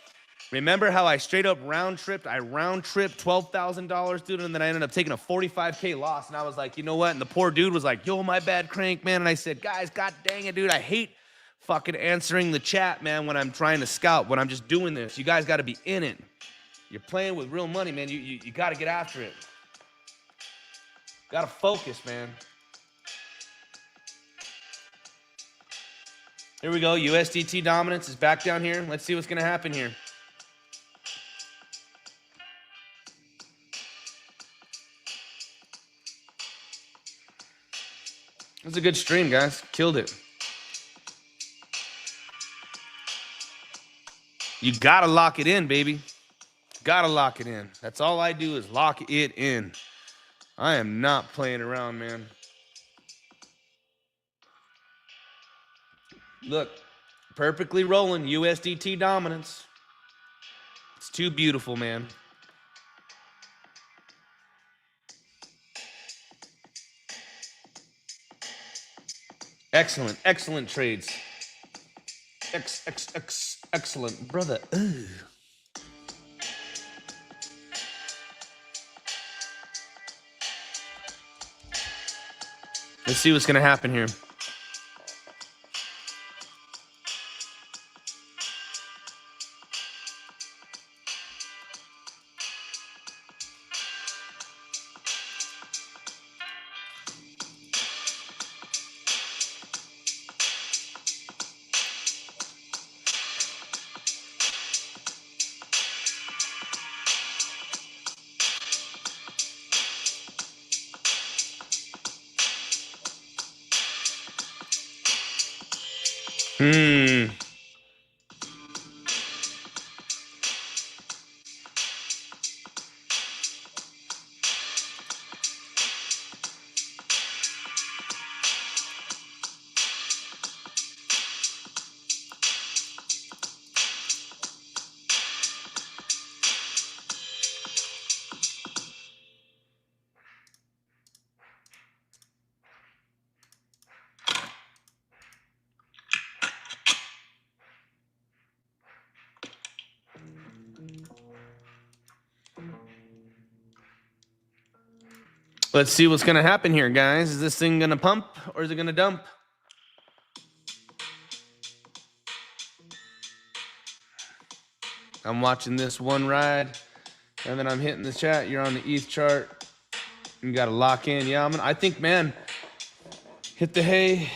Remember how I straight up round tripped? I round tripped $12,000, dude. And then I ended up taking a 45K loss. And I was like, you know what? And the poor dude was like, yo, my bad, Crank, man. And I said, guys, god dang it, dude. I hate fucking answering the chat, man, when I'm trying to scalp, when I'm just doing this. You guys got to be in it. You're playing with real money, man. You got to get after it. Got to focus, man. Here we go. USDT dominance is back down here. Let's see what's going to happen here. It was a good stream, guys. Killed it. You gotta lock it in, baby. Gotta lock it in. That's all I do is lock it in. I am not playing around, man. Look, perfectly rolling USDT dominance. It's too beautiful, man. Excellent, excellent trades. Excellent, brother. Ugh. Let's see what's gonna happen here. Let's see what's gonna happen here, guys. Is this thing gonna pump or is it gonna dump? I'm watching this one ride, and then I'm hitting the chat. You're on the ETH chart. You gotta lock in. Yeah, I think, man, hit the hay.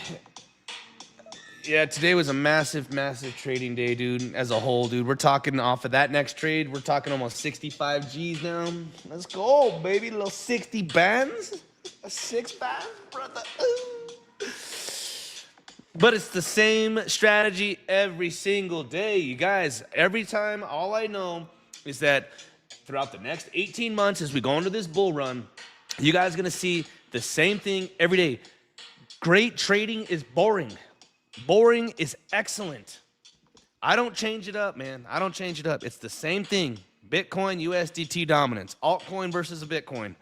Yeah, today was a massive, massive trading day, dude, as a whole, dude. We're talking off of that next trade. We're talking almost 65 G's now. Let's go, baby. Little 60 bands. A 6 band, brother. Ooh. But it's the same strategy every single day, you guys. Every time, all I know is that throughout the next 18 months as we go into this bull run, you guys are going to see the same thing every day. Great trading is boring. Boring is excellent. I don't change it up, man. I don't change it up. It's the same thing. Bitcoin, USDT dominance. Altcoin versus a Bitcoin.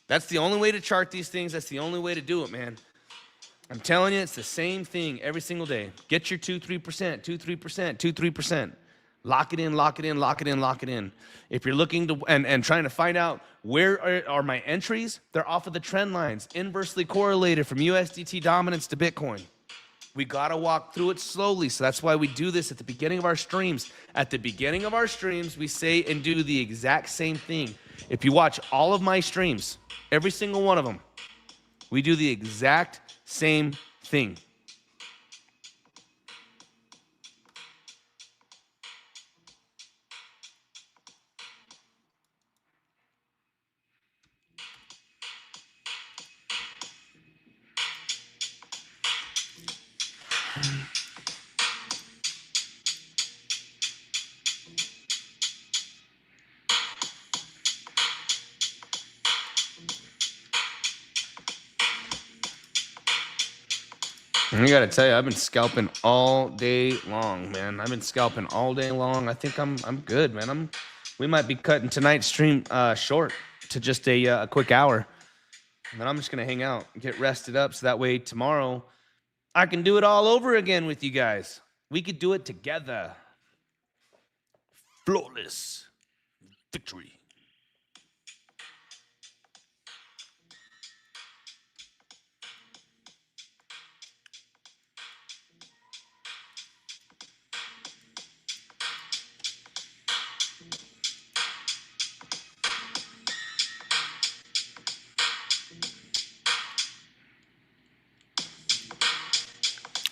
That's the only way to chart these things. That's the only way to do it, man. I'm telling you, it's the same thing every single day. Get your 2-3%, 2-3%, 2-3%. Lock it in, lock it in, lock it in, lock it in. If you're looking to and trying to find out where are my entries, they're off of the trend lines, inversely correlated from USDT dominance to Bitcoin. We gotta walk through it slowly, so that's why we do this at the beginning of our streams. At the beginning of our streams, we say and do the exact same thing. If you watch all of my streams, every single one of them, we do the exact same thing. I gotta tell you, I've been scalping all day long, man. I've been scalping all day long. I think I'm good, man. We might be cutting tonight's stream short to just a quick hour, and then I'm just gonna hang out and get rested up, so that way tomorrow I can do it all over again with you guys. We could do it together. Flawless victory.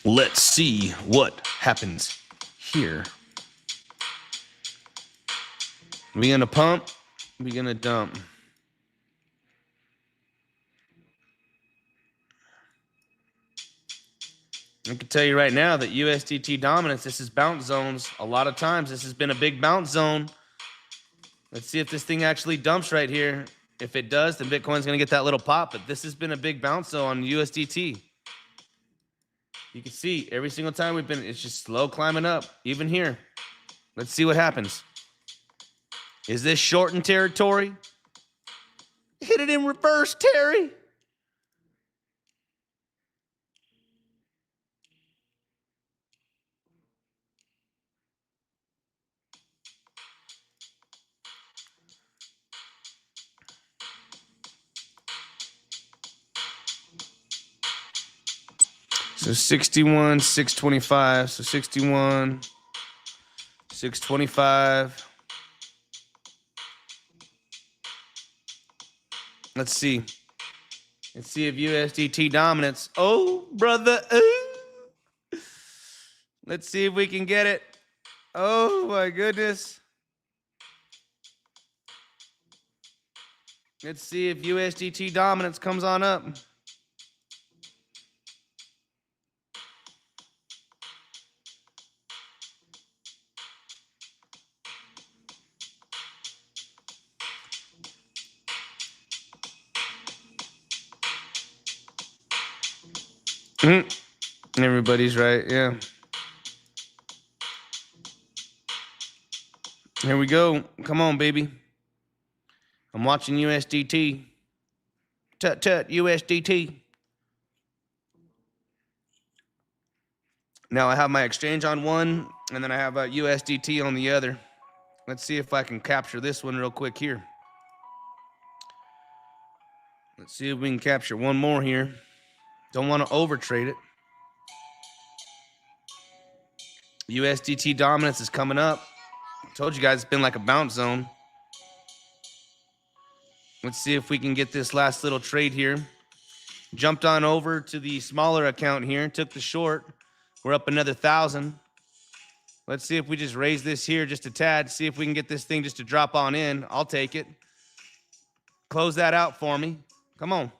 Let's see what happens here. We gonna pump? We gonna dump? I can tell you right now that USDT dominance, this is bounce zones. A lot of times this has been a big bounce zone. Let's see if this thing actually dumps right here. If it does, then Bitcoin's going to get that little pop, but this has been a big bounce zone on USDT. You can see every single time it's just slow climbing up, even here. Let's see what happens. Is this shortened territory? Hit it in reverse, Terry. So 61, 625. So 61, 625. Let's see. Let's see if USDT dominance. Oh, brother. Let's see if we can get it. Oh, my goodness. Let's see if USDT dominance comes on up. Everybody's right, yeah. Here we go. Come on, baby. I'm watching USDT. Tut, tut, USDT. Now I have my exchange on one, and then I have USDT on the other. Let's see if I can capture this one real quick here. Let's see if we can capture one more here. Don't want to overtrade it. USDT dominance is coming up. Told you guys it's been like a bounce zone. Let's see if we can get this last little trade here. Jumped on over to the smaller account here, took the short. We're up another 1,000. Let's see if we just raise this here just a tad. See if we can get this thing just to drop on in. I'll take it. Close that out for me. Come on.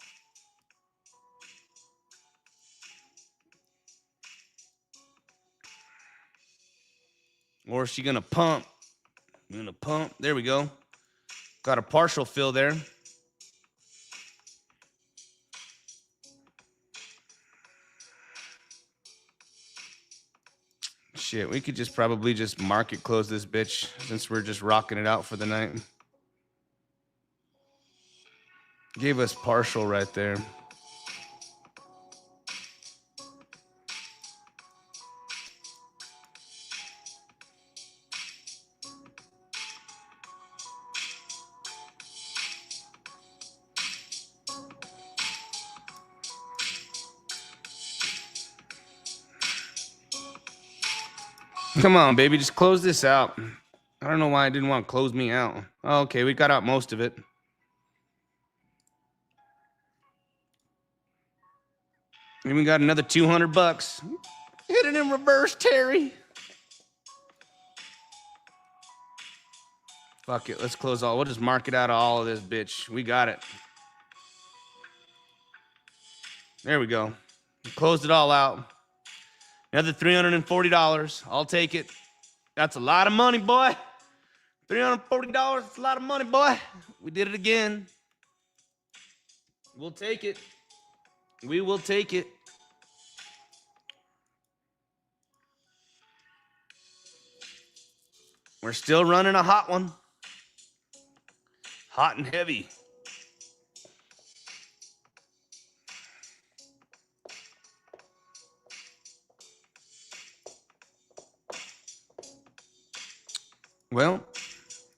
Or is she going to pump? I'm going to pump. There we go. Got a partial fill there. Shit, we could just probably just market close this bitch since we're just rocking it out for the night. Gave us partial right there. Come on, baby, just close this out. I don't know why I didn't want to close me out. Okay, we got out most of it. And we got another 200 bucks. Hit it in reverse, Terry. Fuck it, let's close all. We'll just market out all of this bitch. We got it. There we go. We closed it all out. Another $340. I'll take it. That's a lot of money, boy. $340. That's a lot of money, boy. We did it again. We'll take it. We will take it. We're still running a hot one. Hot and heavy. Well.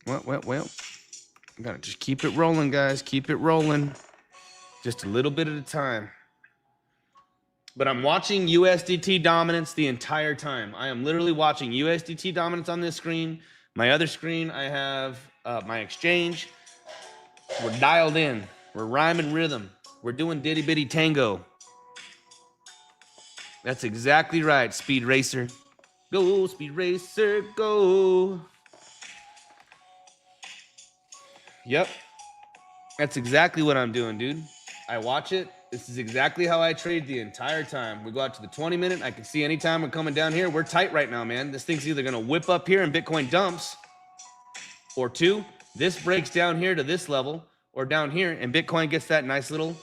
Gotta just keep it rolling, guys. Keep it rolling. Just a little bit at a time. But I'm watching USDT dominance the entire time. I am literally watching USDT dominance on this screen. My other screen, I have my exchange. We're dialed in. We're rhyming rhythm. We're doing ditty bitty tango. That's exactly right, Speed Racer. Go, Speed Racer, go. Yep. That's exactly what I'm doing, dude. I watch it. This is exactly how I trade the entire time. We go out to the 20-minute. I can see anytime we're coming down here. We're tight right now, man. This thing's either going to whip up here and Bitcoin dumps, or two, this breaks down here to this level, or down here, and Bitcoin gets that nice little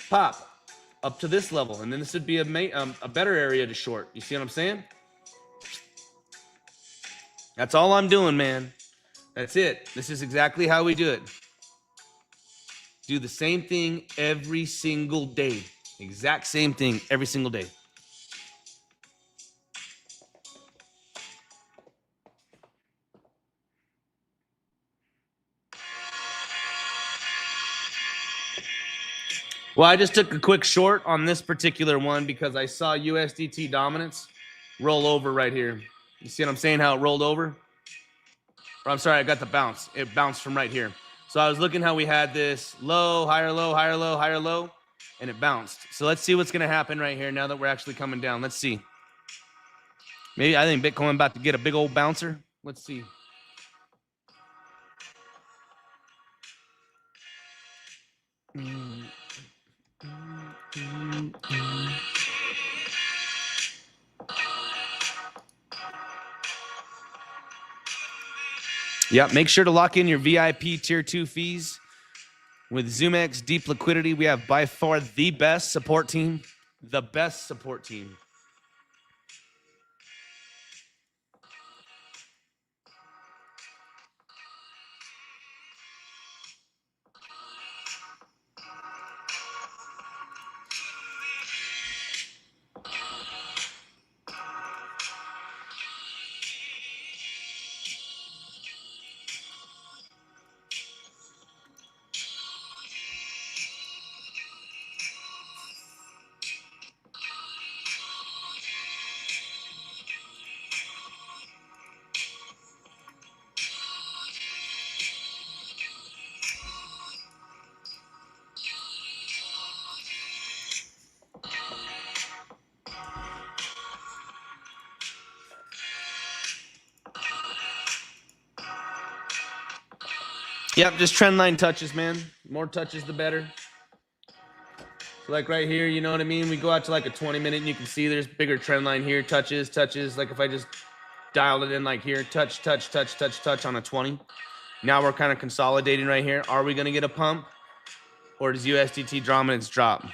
pop up to this level. And then this would be a better area to short. You see what I'm saying? That's all I'm doing, man. That's it. This is exactly how we do it. Do the same thing every single day. Exact same thing every single day. Well, I just took a quick short on this particular one because I saw USDT dominance roll over right here. You see what I'm saying? How it rolled over? Or I'm sorry, I got the bounce. It bounced from right here. So I was looking how we had this low, higher low, higher low, higher low, and it bounced. So let's see what's going to happen right here now that we're actually coming down. Let's see. Maybe I think Bitcoin about to get a big old bouncer. Let's see. Yeah, make sure to lock in your VIP Tier 2 fees. With zoomex Deep Liquidity, we have by far the best support team. The best support team. Yep, just trend line touches, man. More touches, the better. So like right here, you know what I mean? We go out to like a 20-minute and you can see there's bigger trend line here. Touches, touches. Like if I just dialed it in like here, touch, touch, touch, touch, touch on a 20. Now we're kind of consolidating right here. Are we going to get a pump? Or does USDT dominance drop?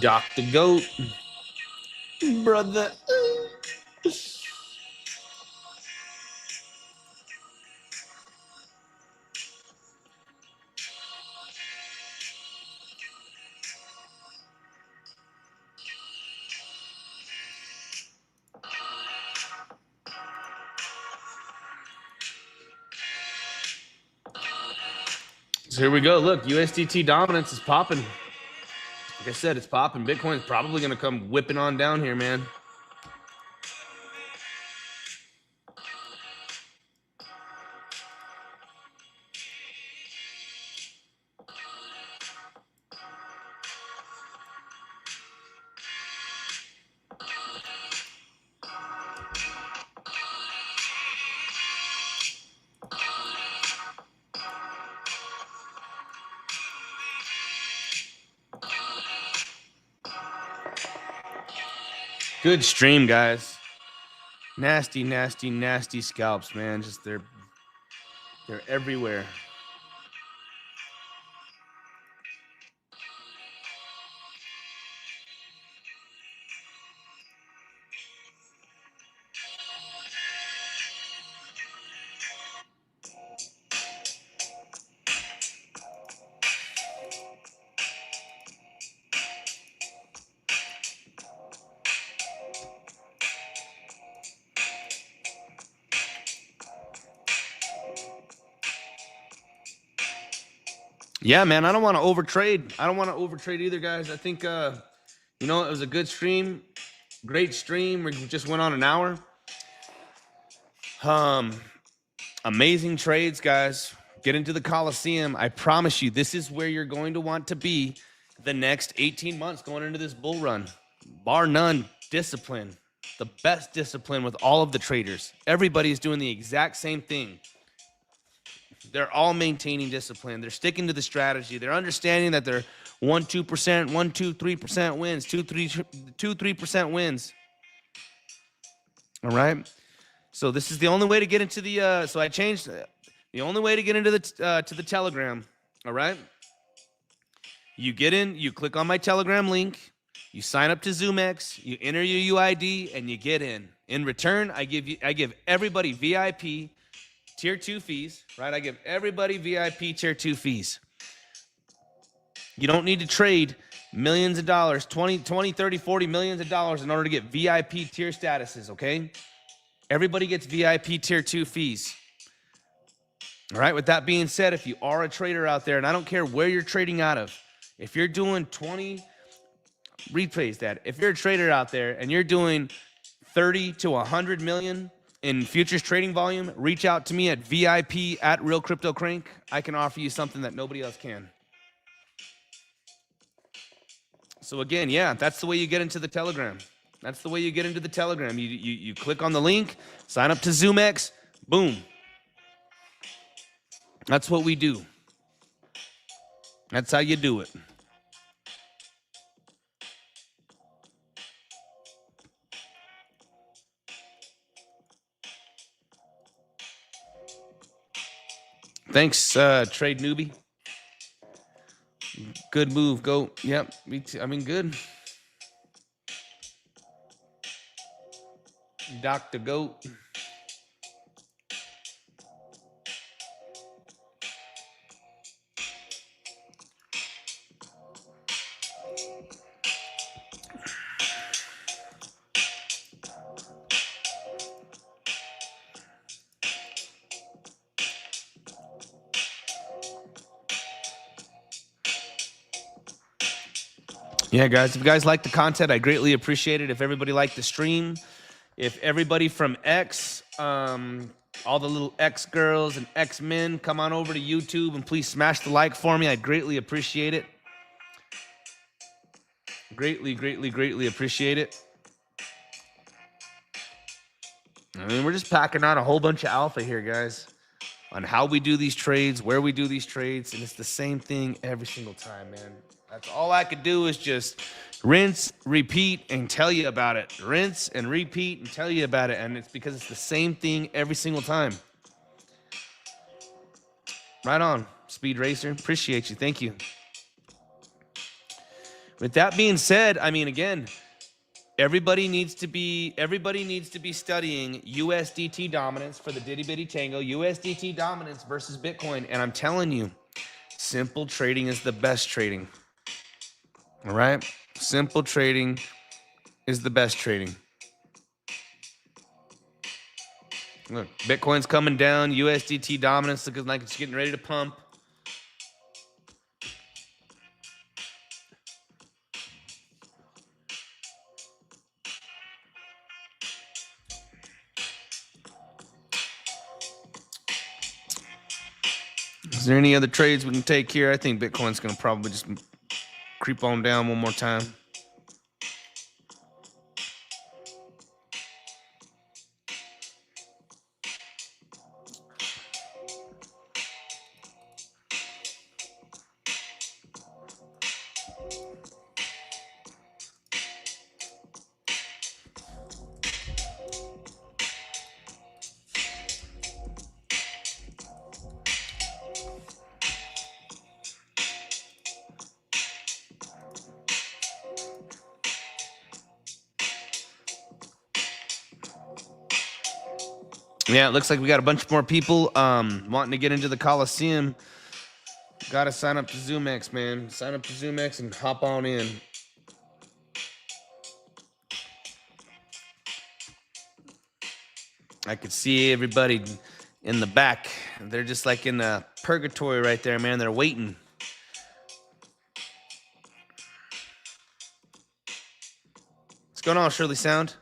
Dr. Goat. Brother. So here we go. Look, USDT dominance is popping. Like I said, it's popping. Bitcoin's probably going to come whipping on down here, man. Good stream, guys. Nasty, nasty, nasty scalps, man. Just they're everywhere. Yeah, man, I don't want to overtrade. I don't want to overtrade either, guys. I think, you know, it was a good stream. Great stream. We just went on an hour. Amazing trades, guys. Get into the Coliseum. I promise you, this is where you're going to want to be the next 18 months going into this bull run. Bar none, discipline. The best discipline with all of the traders. Everybody's doing the exact same thing. They're all maintaining discipline. They're sticking to the strategy. They're understanding that they're 1-2%, 1-2-3% wins, 2-3% wins. All right. So this is the only way to get into the. So I changed the only way to get into the to the Telegram. All right. You get in. You click on my Telegram link. You sign up to zoomex. You enter your UID and you get in. In return, I give everybody VIP tier 2 fees. Right. I give everybody VIP tier 2 fees. You don't need to trade millions of dollars, 20, 30, 40 millions of dollars in order to get VIP tier statuses, okay? Everybody gets VIP tier 2 fees. All right, with that being said, if you are a trader out there, and I don't care where you're trading out of, if you're doing 20, rephrase that. If you're a trader out there and you're doing 30 to 100 million in futures trading volume, reach out to me at VIP at Real CryptoCrank. I can offer you something that nobody else can. So again, yeah, that's the way you get into the Telegram. That's the way you get into the Telegram. You click on the link, sign up to zoomex, boom. That's what we do. That's how you do it. Thanks, Trade Newbie. Good move, go. Yep, me too. I mean, good. Dr. Goat. Yeah, guys, if you guys like the content, I greatly appreciate it. If everybody liked the stream, if everybody from X, all the little X girls and X men, come on over to YouTube and please smash the like for me. I'd greatly appreciate it. Greatly appreciate it. I mean, we're just packing out a whole bunch of alpha here, guys, on how we do these trades, where we do these trades, and it's the same thing every single time, man. That's all I could do is just rinse, repeat, and tell you about it. Rinse and repeat and tell you about it, and it's because it's the same thing every single time. Right on, Speed Racer. Appreciate you. Thank you. With that being said, I mean, again, everybody needs to be studying USDT dominance for the Diddy Bitty Tango, USDT dominance versus Bitcoin. And I'm telling you, simple trading is the best trading. All right? Simple trading is the best trading. Look, Bitcoin's coming down, USDT dominance looking like it's getting ready to pump. Is there any other trades we can take here? I think Bitcoin's going to probably just creep on down one more time. Yeah, it looks like we got a bunch more people wanting to get into the Coliseum. Got to sign up to zoomex, man. Sign up to zoomex and hop on in. I could see everybody in the back. They're just like in a purgatory right there, man. They're waiting. What's going on, Shirley Sound?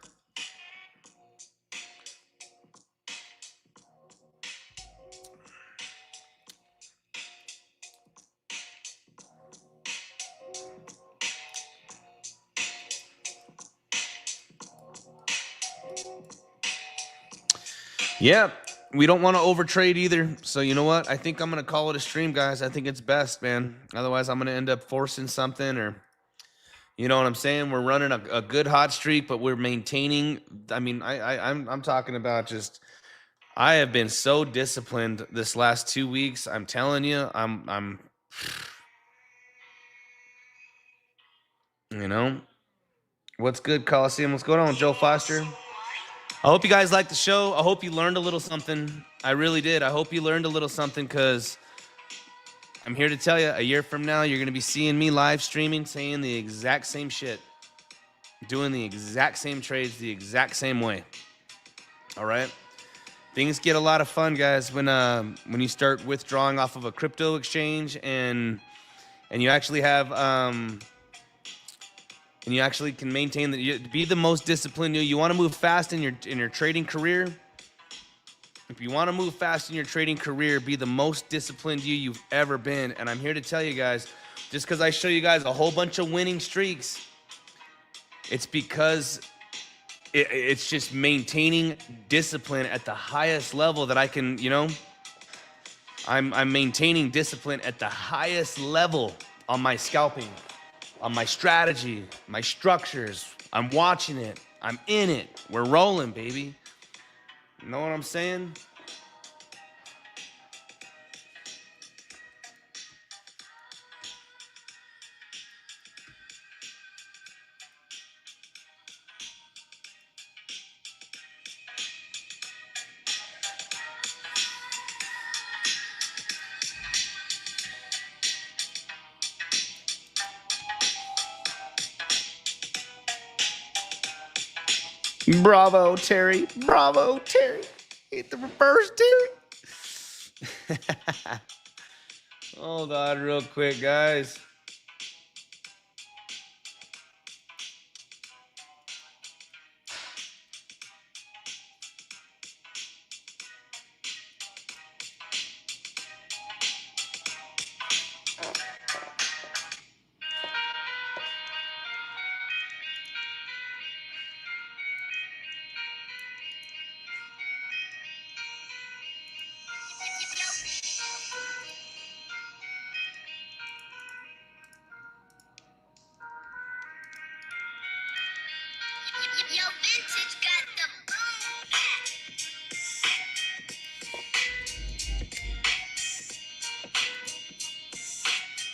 Yeah, we don't want to overtrade either. So you know what? I think I'm gonna call it a stream, guys. I think it's best, man. Otherwise, I'm gonna end up forcing something, or you know what I'm saying? We're running a good hot streak, but we're maintaining. I mean, I'm talking about just. I have been so disciplined this last 2 weeks. I'm telling you, I'm. You know, what's good, Coliseum? What's going on, Joe Foster? I hope you guys liked the show. I hope you learned a little something. I really did. I hope you learned a little something, because I'm here to tell you, a year from now, you're going to be seeing me live streaming, saying the exact same shit, doing the exact same trades the exact same way. All right? Things get a lot of fun, guys, when you start withdrawing off of a crypto exchange and you actually have and you actually can maintain be the most disciplined. You want to move fast in your trading career. If you want to move fast in your trading career, be the most disciplined you've ever been. And I'm here to tell you guys, just because I show you guys a whole bunch of winning streaks, it's because it's just maintaining discipline at the highest level that I can, you know. I'm maintaining discipline at the highest level on my scalping, on my strategy, my structures. I'm watching it. I'm in it. We're rolling, baby. You know what I'm saying? Bravo, Terry. Bravo, Terry. Hit the reverse, Terry. Hold on real quick, guys.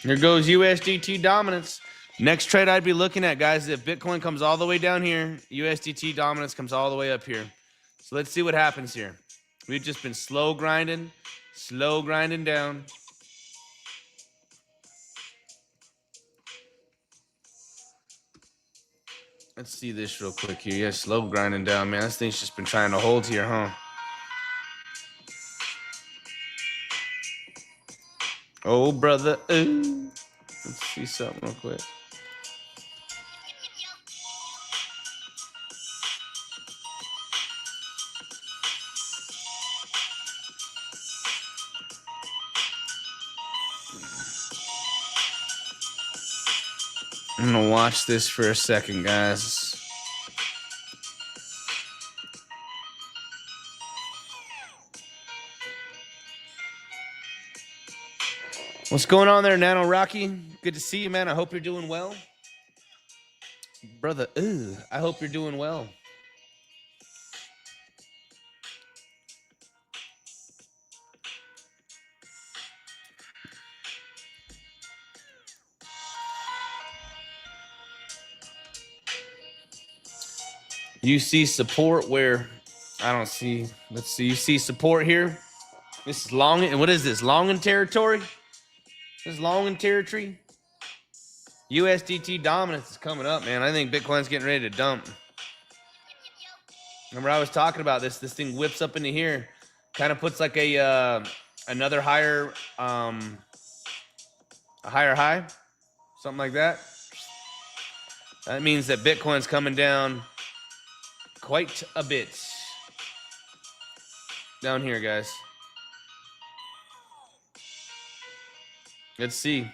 Here goes USDT dominance. Next trade I'd be looking at, guys, if Bitcoin comes all the way down here, USDT dominance comes all the way up here. So let's see what happens here. We've just been slow grinding down. Let's see this real quick here. Yeah, slow grinding down, man. This thing's just been trying to hold here, huh? Oh, brother. Ooh. Let's see something real quick. I'm gonna watch this for a second, guys. What's going on there, Nano Rocky? Good to see you, man. I hope you're doing well. Brother, I hope you're doing well. You see support where I don't see. Let's see. You see support here. This is long. And what is this? Long in territory? This is long in territory. USDT dominance is coming up, man. I think Bitcoin's getting ready to dump. Remember, I was talking about this. This thing whips up into here, kind of puts like a another higher a higher high, something like that. That means that Bitcoin's coming down quite a bit. Down here, guys. Let's see.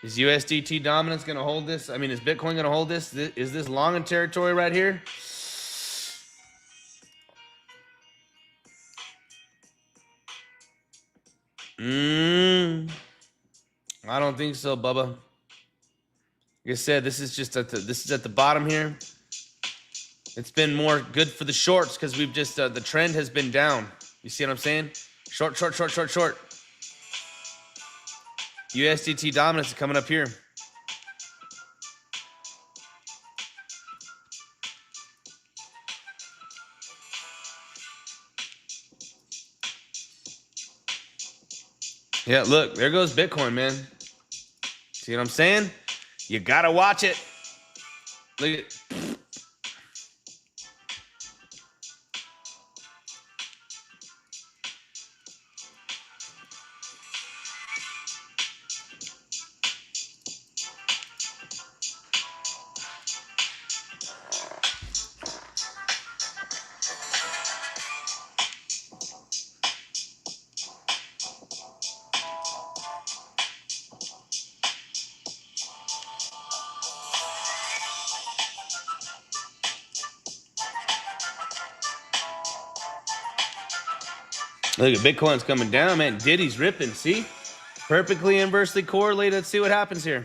Is USDT dominance going to hold this? I mean, is Bitcoin going to hold this? Is this long in territory right here? I don't think so, Bubba. Like I said, this is just at the bottom here. It's been more good for the shorts because we've just the trend has been down. You see what I'm saying? Short. USDT dominance is coming up here. Yeah, look, there goes Bitcoin, man. See what I'm saying? You gotta watch it. Look at. Look at Bitcoin's coming down, man. Diddy's ripping. See? Perfectly inversely correlated. Let's see what happens here.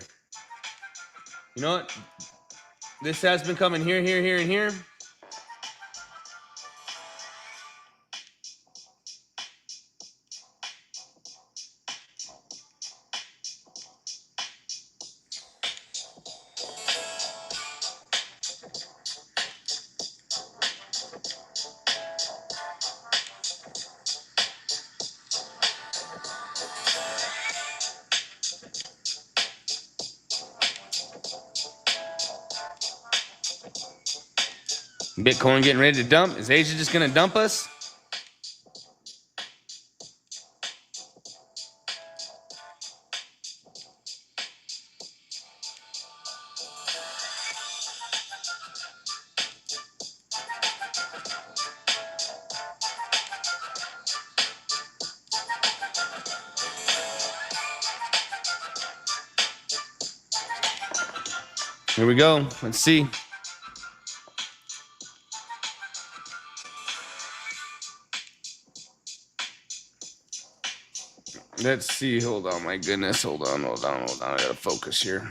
You know what? This has been coming here, and here. Bitcoin getting ready to dump. Is Asia just going to dump us? Here we go. Let's see. Let's see. Hold on. My goodness. Hold on. I gotta focus here.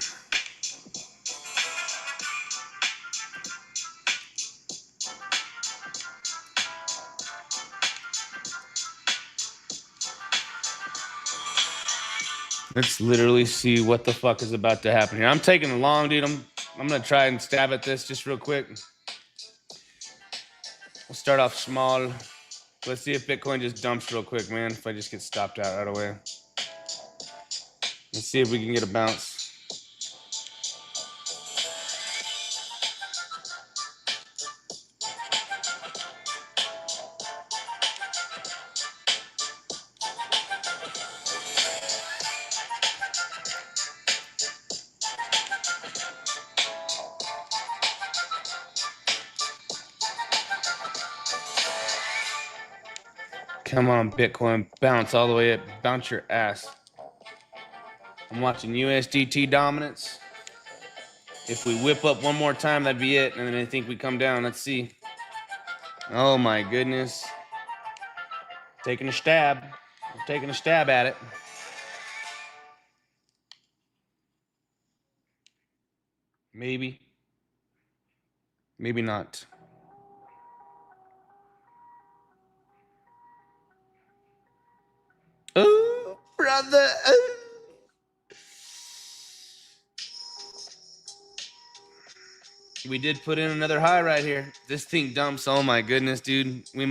Let's literally see what the fuck is about to happen here. I'm taking it long, dude. I'm gonna try and stab at this just real quick. We'll start off small. Let's see if Bitcoin just dumps real quick, man. If I just get stopped out right away. Let's see if we can get a bounce. Come on, Bitcoin. Bounce all the way up. Bounce your ass. I'm watching USDT dominance. If we whip up one more time, that'd be it. And then I think we come down. Let's see. Oh, my goodness. Taking a stab. I'm taking a stab at it. Maybe. Maybe not. Oh, brother. Oh. We did put in another high right here. This thing dumps. Oh my goodness, dude. We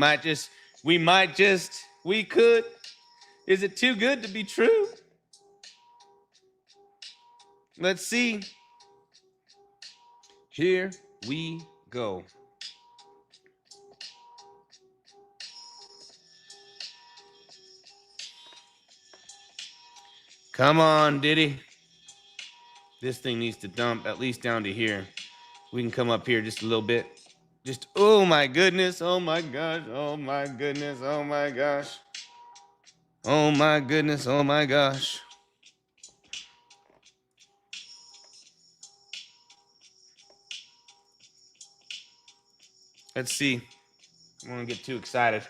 could. Is it too good to be true? Let's see. Here we go. Come on, Diddy. This thing needs to dump at least down to here. We can come up here just a little bit. Just, oh my goodness. Oh my gosh. Oh my goodness. Oh my gosh. Oh my goodness. Oh my gosh. Let's see. I don't want to get too excited.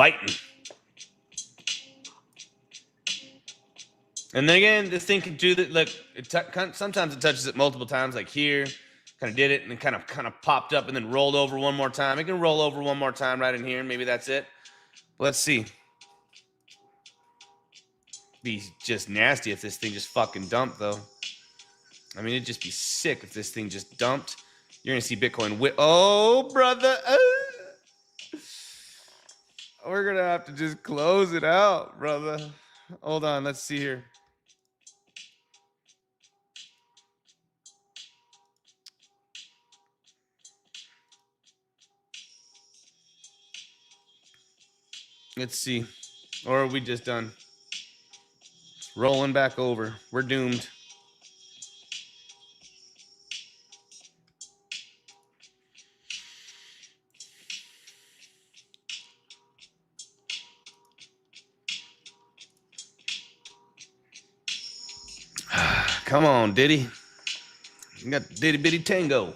fighting. And then again, this thing can do that. Look, sometimes it touches it multiple times, like here. Kind of did it and then kind of popped up and then rolled over one more time. It can roll over one more time right in here. Maybe that's it. But let's see. Be just nasty if this thing just fucking dumped, though. I mean, it'd just be sick if this thing just dumped. You're going to see Bitcoin oh, brother. We're going to have to just close it out, brother. Hold on. Let's see here. Let's see. Or are we just done? It's rolling back over. We're doomed. Come on, Diddy. You got Diddy Bitty Tango.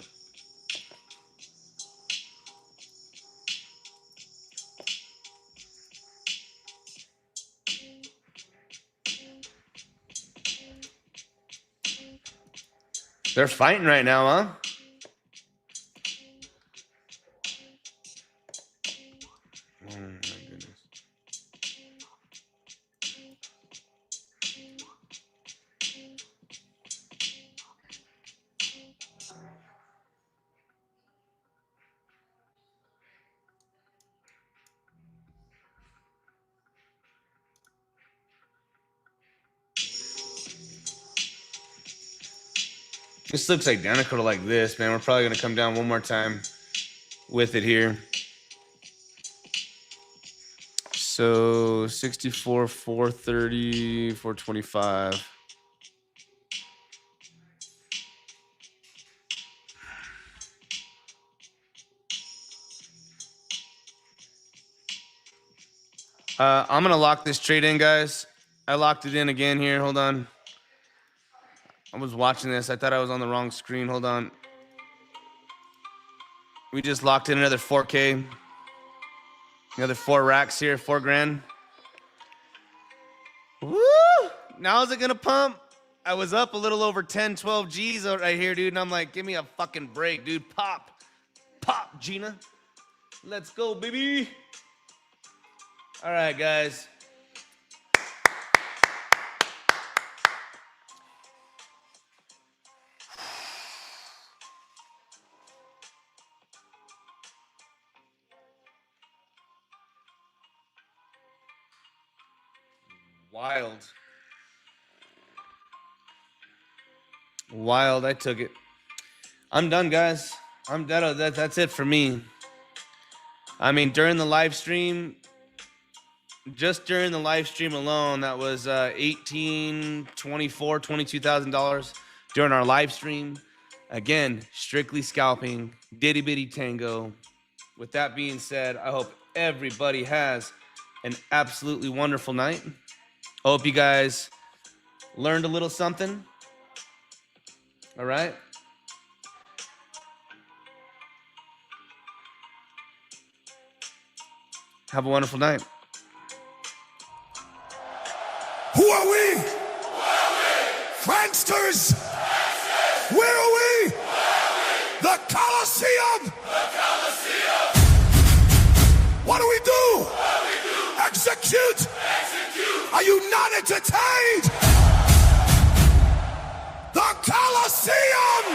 They're fighting right now, huh? Oh my goodness. This looks identical to like this, man. We're probably going to come down one more time with it here. So 64, 430, 425. I'm going to lock this trade in, guys. I locked it in again here. Hold on. I was watching this. I thought I was on the wrong screen. Hold on. We just locked in another 4K. Another 4 racks here, 4 grand. Woo! Now is it going to pump? I was up a little over 10, 12 G's right here, dude. And I'm like, give me a fucking break, dude. Pop. Pop, Gina. Let's go, baby. All right, guys. Wild. I took it. I'm done, guys. I'm done. That's it for me. I mean, during the live stream, just during the live stream alone, that was $18,000, $24,000, $22,000 during our live stream. Again, strictly scalping, Diddy Bitty Tango. With that being said, I hope everybody has an absolutely wonderful night. I hope you guys learned a little something. All right. Have a wonderful night. Who are we? Pranksters. Where are we? The Coliseum. What do we do? Execute. Are you not entertained? The Coliseum!